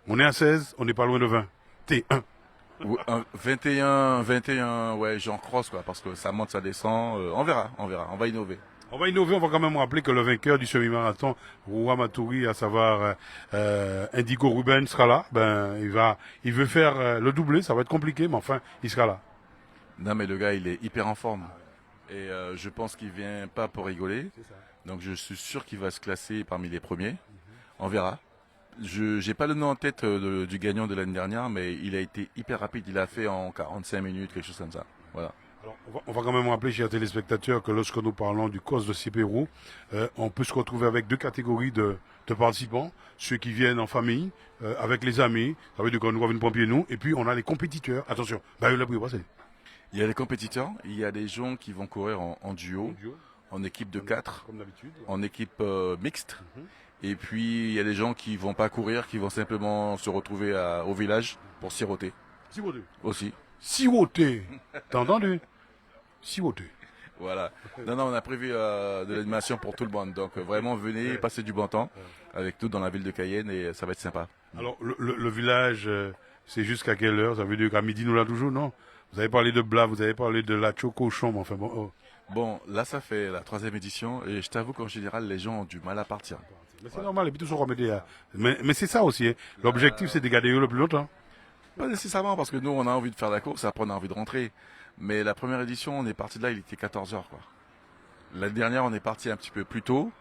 On est à 16, on n'est pas loin de 20. T1. 21, ouais, j'en crosse, quoi, parce que ça monte, ça descend. On verra, on va innover. On va innover, on va quand même rappeler que le vainqueur du semi-marathon, Roua Matouri, à savoir Indigo Ruben, sera là. Il veut faire le doublé, ça va être compliqué, mais enfin, il sera là. Non, mais le gars, il est hyper en forme. Et je pense qu'il vient pas pour rigoler. Donc je suis sûr qu'il va se classer parmi les premiers. On verra. Je n'ai pas le nom en tête du gagnant de l'année dernière, mais il a été hyper rapide. Il a fait en 45 minutes, quelque chose comme ça. Voilà. Alors, on va quand même rappeler, chers téléspectateurs, que lorsque nous parlons du COS de Sipérou, on peut se retrouver avec deux catégories de participants. Ceux qui viennent en famille, avec les amis, ça veut dire qu'on nous une pompier nous, et puis on a les compétiteurs. Attention, il a pris passer. Il y a les compétiteurs, il y a des gens qui vont courir en duo, en équipe de 4, comme d'habitude, en équipe mixte. Et puis, il y a des gens qui vont pas courir, qui vont simplement se retrouver au village pour siroter. Siroter. Aussi. Siroter. T'as entendu? Siroter. Voilà. Non, on a prévu de l'animation pour tout le monde. Donc, vraiment, venez passer du bon temps avec nous dans la ville de Cayenne et ça va être sympa. Alors, le village, c'est jusqu'à quelle heure? Ça veut dire qu'à midi, nous là toujours, non? Vous avez parlé de Bla, vous avez parlé de la Chocochon, mais enfin bon. Oh. Bon, là, ça fait la 3e édition et je t'avoue qu'en général, les gens ont du mal à partir. Mais c'est normal, et puis tout se remédier. Mais c'est ça aussi. Hein. L'objectif, c'est de garder eux le plus longtemps. Pas nécessairement, parce que nous, on a envie de faire la course, après, on a envie de rentrer. Mais la première édition, on est parti de là, il était 14h, quoi. L'année dernière, on est parti un petit peu plus tôt.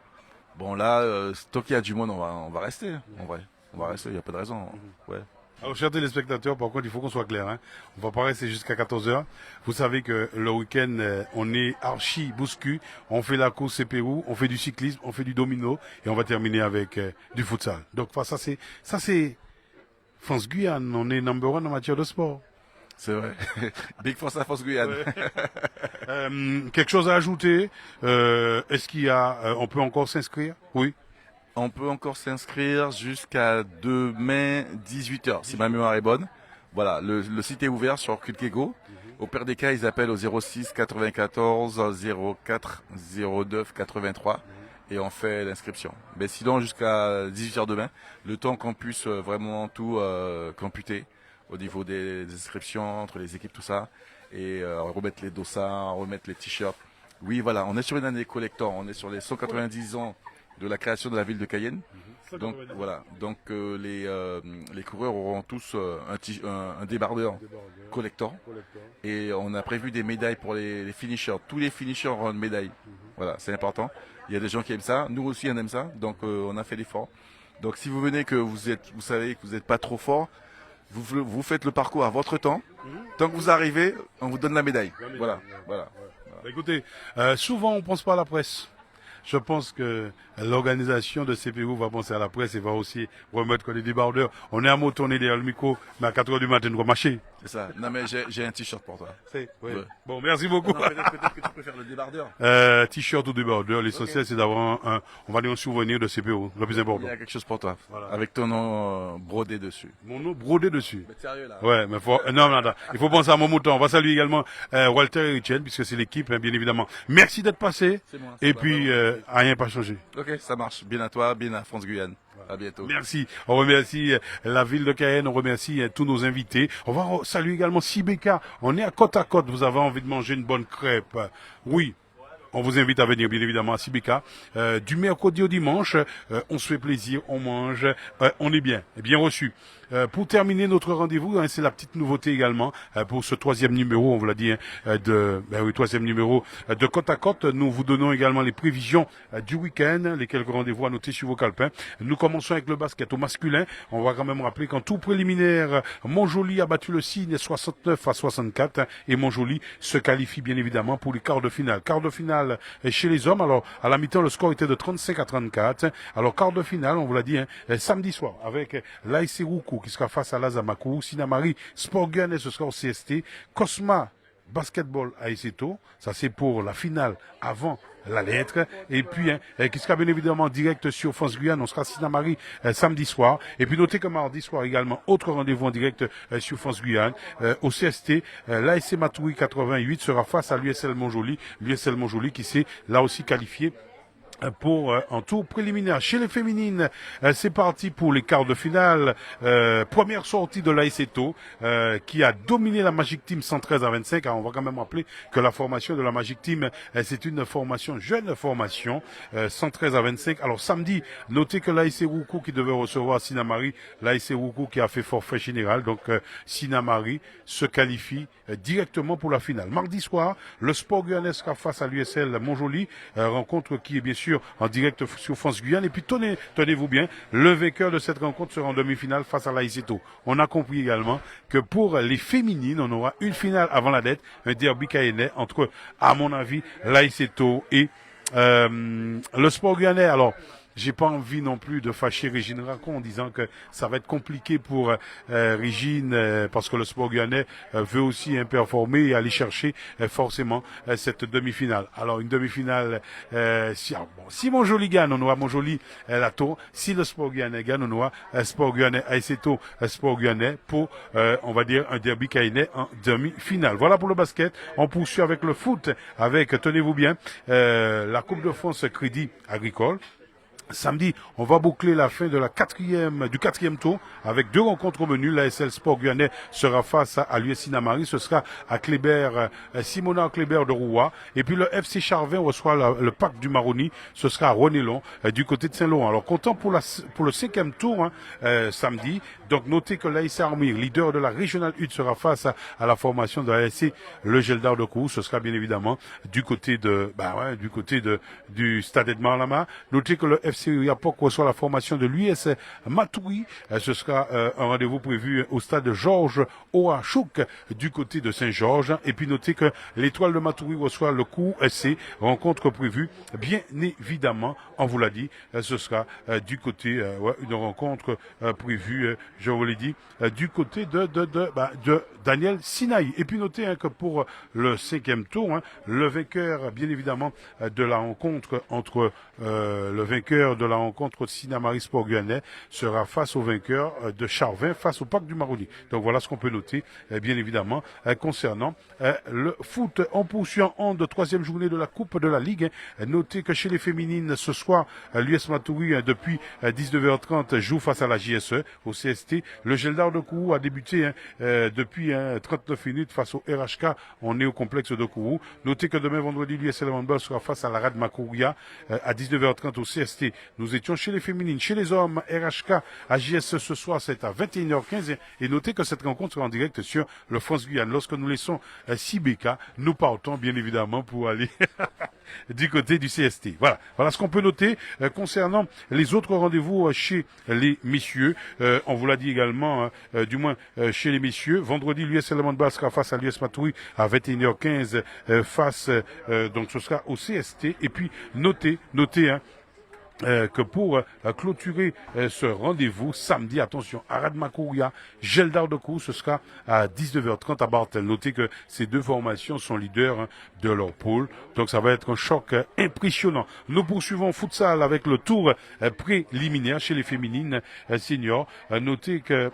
Bon, là, tant qu'il y a du monde, on va rester, en vrai. On va rester, il n'y a pas de raison. Ouais. Alors, chers téléspectateurs, par contre, il faut qu'on soit clair. Hein. On va pas rester jusqu'à 14 heures. Vous savez que le week-end, on est archi bouscu. On fait la course CPU, on fait du cyclisme, on fait du domino et on va terminer avec du futsal. Donc, ça c'est France Guyane. On est number one en matière de sport. C'est vrai. Big force à France Guyane. Ouais. Quelque chose à ajouter Est-ce qu'il y a, on peut encore s'inscrire? Oui. On peut encore s'inscrire jusqu'à demain 18h, si ma mémoire est bonne. Voilà, le site est ouvert sur Kulkego. Au pire des cas, ils appellent au 06 94 04 09 83 et on fait l'inscription. Mais sinon, jusqu'à 18h demain, le temps qu'on puisse vraiment tout computer au niveau des inscriptions, entre les équipes, tout ça, et remettre les dossards, remettre les t-shirts. Oui, voilà, on est sur une année collector, on est sur les 190 ans de la création de la ville de Cayenne. Donc voilà, donc les coureurs auront tous un débardeur collector et on a prévu des médailles pour les finishers. Tous les finishers auront une médaille. Voilà, c'est important. Il y a des gens qui aiment ça, nous aussi on aime ça, donc on a fait l'effort. Donc si vous venez que vous savez que vous n'êtes pas trop fort, vous faites le parcours à votre temps. Tant que vous arrivez, on vous donne la médaille. Voilà. Écoutez, souvent on pense pas à la presse. Je pense que l'organisation de CPU va penser à la presse et va aussi remettre les débardeurs. On est à tourner derrière le micro, mais à 4 heures du matin, on va marcher. C'est ça. Non, mais j'ai un t-shirt pour toi. Oui. Ouais. Bon, merci beaucoup. Peut-être que tu peux faire le débardeur. T-shirt ou débardeur. L'essentiel, c'est d'avoir on va dire un souvenir de CPU, le plus important. Il y a quelque chose pour toi. Voilà. Avec ton nom brodé dessus. Mon nom brodé dessus. Mais sérieux, là. Ouais, mais non, attends. Il faut penser à mon mouton. On va saluer également Walter et Richel, puisque c'est l'équipe, hein, bien évidemment. Merci d'être passé. C'est moi. Et puis, rien pas changé. Ok, ça marche. Bien à toi, bien à France Guyane. À bientôt. Merci. On remercie la ville de Cayenne, on remercie tous nos invités. On va saluer également Sibeka. On est à côte à côte. Vous avez envie de manger une bonne crêpe? Oui. On vous invite à venir, bien évidemment, à Sibeka. Du mercredi au dimanche, on se fait plaisir, on mange, on est bien reçu. Pour terminer notre rendez-vous, hein, c'est la petite nouveauté également pour ce 3e numéro, on vous l'a dit, hein, 3e numéro de Côte à Côte. Nous vous donnons également les prévisions du week-end, les quelques rendez-vous à noter sur vos calepins. Nous commençons avec le basket au masculin. On va quand même rappeler qu'en tout préliminaire, Montjoly a battu le Cygne 69-64 et Montjoly se qualifie bien évidemment pour les quarts de finale. Quart de finale chez les hommes. Alors à la mi-temps, le score était de 35-34. Alors quart de finale, on vous l'a dit, hein, samedi soir avec l'AS Roukou qui sera face à l'Azamakou, Sinamari, Sport Guyane, ce sera au CST, Cosma, Basketball à Eseto, ça c'est pour la finale avant la lettre, et puis qui sera bien évidemment direct sur France Guyane, on sera Sinamari samedi soir, et puis notez que mardi soir également, autre rendez-vous en direct sur France Guyane, au CST, l'ASC Matoury 88 sera face à l'USL Montjoly qui s'est là aussi qualifié pour un tour préliminaire. Chez les féminines, c'est parti pour les quarts de finale. Première sortie de l'AS Eto, qui a dominé la Magic Team 113-25. Alors, on va quand même rappeler que la formation de la Magic Team, c'est une formation, jeune formation, 113-25. Alors samedi, notez que l'AS Roukou qui devait recevoir Sinamari, l'AS Roukou qui a fait forfait général, donc Sinamari se qualifie directement pour la finale. Mardi soir, le Sport Guyane sera face à l'USL Montjoly, rencontre qui est bien sûr en direct sur France Guyane. Et puis tenez-vous bien, le vainqueur de cette rencontre sera en demi-finale face à l'AS Eto. On a compris également que pour les féminines, on aura une finale avant la dette, un derby cayennais entre, à mon avis, l'AS Eto et le Sport Guyanais. Alors, j'ai pas envie non plus de fâcher Régine Racon en disant que ça va être compliqué pour Régine parce que le Sport Guyanais veut aussi performer et aller chercher forcément cette demi-finale. Alors une demi-finale, si Montjoly gagne, on aura Montjoly la tour. Si le Sport Guyanais gagne, on aura Sport Guyanais Aiseto, Sport Guyanais pour on va dire un derby cayennais en demi-finale. Voilà pour le basket. On poursuit avec le foot, avec tenez-vous bien la Coupe de France Crédit Agricole. Samedi, on va boucler la fin de du quatrième tour avec 2 rencontres au menu. L'ASL Sport Guyanais sera face à l'US Sinamari. Ce sera à Kléber, Simona Kléber de Roua. Et puis le FC Charvin reçoit le Pack du Maroni. Ce sera à Renélon, du côté de Saint-Laurent. Alors, content pour le 5e tour, samedi. Donc, notez que l'AS Armir, leader de la Régionale 1, sera face à la formation de l'ASC Le Geldar de Cou. Ce sera bien évidemment du côté du Stade Edmond Lama. Notez que le FC FC Yapok reçoit la formation de l'US Matoury. Ce sera un rendez-vous prévu au stade Georges Oachouk du côté de Saint-Georges. Et puis notez que l'Étoile de Matoury reçoit le Coup SC. Rencontre prévue, bien évidemment, on vous l'a dit, ce sera du côté, une rencontre prévue, je vous l'ai dit, du côté de Daniel Sinaï. Et puis notez que pour le 5e tour, le vainqueur, bien évidemment, de la rencontre entre le vainqueur de la rencontre Sinamari Sport Guyanais sera face au vainqueur de Charvin face au Parc du Maroni. Donc voilà ce qu'on peut noter, bien évidemment, concernant le foot. En poursuit en hand de 3e journée de la Coupe de la Ligue. Notez que chez les féminines, ce soir, l'US Matoury, depuis 19h30, joue face à la JSE au CST. Le Geldar de Kourou a débuté depuis 39 minutes face au RHK. On est au complexe de Kourou. Notez que demain, vendredi, l'US Handball sera face à la Rad Makouria à 19h30 au CST. Nous étions chez les féminines. Chez les hommes, RHK à JSE ce soir, c'est à 21h15. Et notez que cette rencontre sera en direct sur le France Guyane. Lorsque nous laissons Sibeka, nous partons bien évidemment pour aller du côté du CST. Voilà ce qu'on peut noter concernant les autres rendez-vous chez les messieurs. On vous l'a dit également, du moins chez les messieurs. Vendredi, l'US Handball sera face à l'US Matoury à 21h15 donc ce sera au CST. Et puis notez que pour clôturer ce rendez-vous samedi, attention, Arad Makouria, Geldar de Kourou, ce sera à 19h30 à Bartel. Notez que ces deux formations sont leaders de leur pôle, donc ça va être un choc impressionnant. Nous poursuivons futsal avec le tour préliminaire chez les féminines seniors. Notez que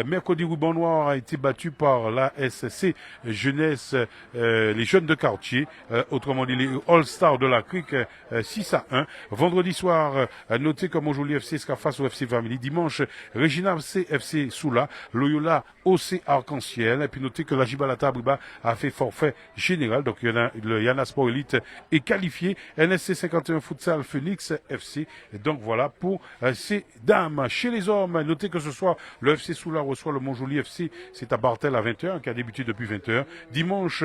mercredi, Ruban Noir a été battu par la SC Jeunesse, les jeunes de quartier, autrement dit les All-Stars de la Crique, 6-1. Vendredi soir, notez que Montjoly FC sera face au FC Family. Dimanche, Regina FC Soula, Loyola OC Arc-en-Ciel. Et puis notez que la Gibalata Abriba a fait forfait général. Donc le Yana Sport Elite est qualifié. NSC 51 Futsal Phoenix FC. Et donc voilà pour ces dames. Chez les hommes, notez que ce soir, le FC Soula reçoit le Montjoly FC. C'est à Bartel à 20h, qui a débuté depuis 20h. Dimanche,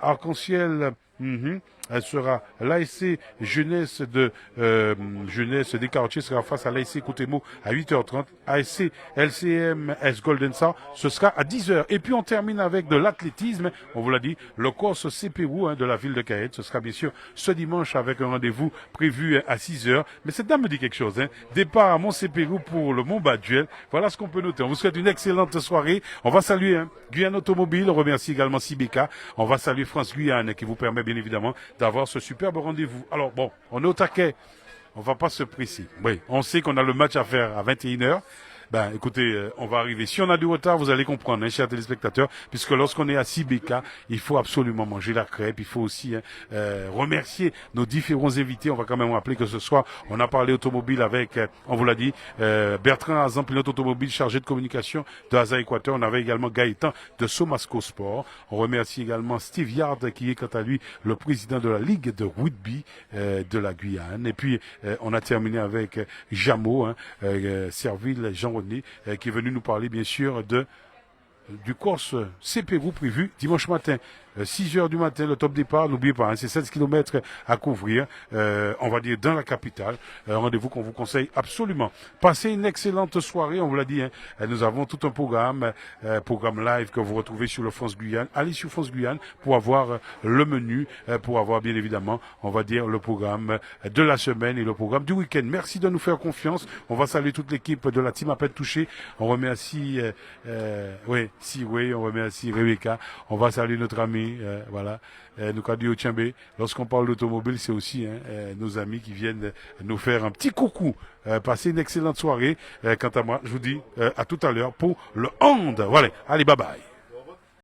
Arc-en-Ciel. Elle sera l'ASC Jeunesse des quartiers sera face à l'ASC Coutemo à 8h30. ASC LCM S Golden Star, ce sera à 10h. Et puis on termine avec de l'athlétisme. On vous l'a dit, le course CPRO de la ville de Caët. Ce sera bien sûr ce dimanche avec un rendez-vous prévu à 6h. Mais cette dame me dit quelque chose. Départ à Mont CPRO pour le Mont Baduel. Voilà ce qu'on peut noter. On vous souhaite une excellente soirée. On va saluer Guyane Automobile. On remercie également Sibeka. On va saluer France Guyane qui vous permet bien évidemment d'avoir ce superbe rendez-vous. Alors bon, on est au taquet, on va pas se presser. Oui, on sait qu'on a le match à faire à 21h. Ben, écoutez, on va arriver. Si on a du retard, vous allez comprendre, chers téléspectateurs, puisque lorsqu'on est à Sibeka, il faut absolument manger la crêpe. Il faut aussi remercier nos différents invités. On va quand même rappeler que ce soir, on a parlé automobile avec, on vous l'a dit, Bertrand Azan, pilote automobile chargé de communication de Asa Équateur. On avait également Gaëtan de Somasco Sport. On remercie également Steve Yard, qui est quant à lui le président de la Ligue de rugby de la Guyane. Et puis, on a terminé avec Jameau, Serville, Jean qui est venu nous parler bien sûr du course CPRO prévu dimanche matin. 6h du matin, le top départ, n'oubliez pas, c'est 7 km à couvrir, on va dire dans la capitale, rendez-vous qu'on vous conseille absolument. Passez une excellente soirée, on vous l'a dit, nous avons tout un programme live que vous retrouvez sur le France Guyane. Allez sur France Guyane pour avoir le menu, pour avoir bien évidemment, on va dire, le programme de la semaine et le programme du week-end. Merci de nous faire confiance, on va saluer toute l'équipe de la team à peine touchée, on remercie, on remercie Rebecca, on va saluer notre ami, Noukadi Ochembe. Lorsqu'on parle d'automobile, c'est aussi nos amis qui viennent nous faire un petit coucou. Passez une excellente soirée. Quant à moi, je vous dis à tout à l'heure pour le hand. Voilà, allez, bye bye.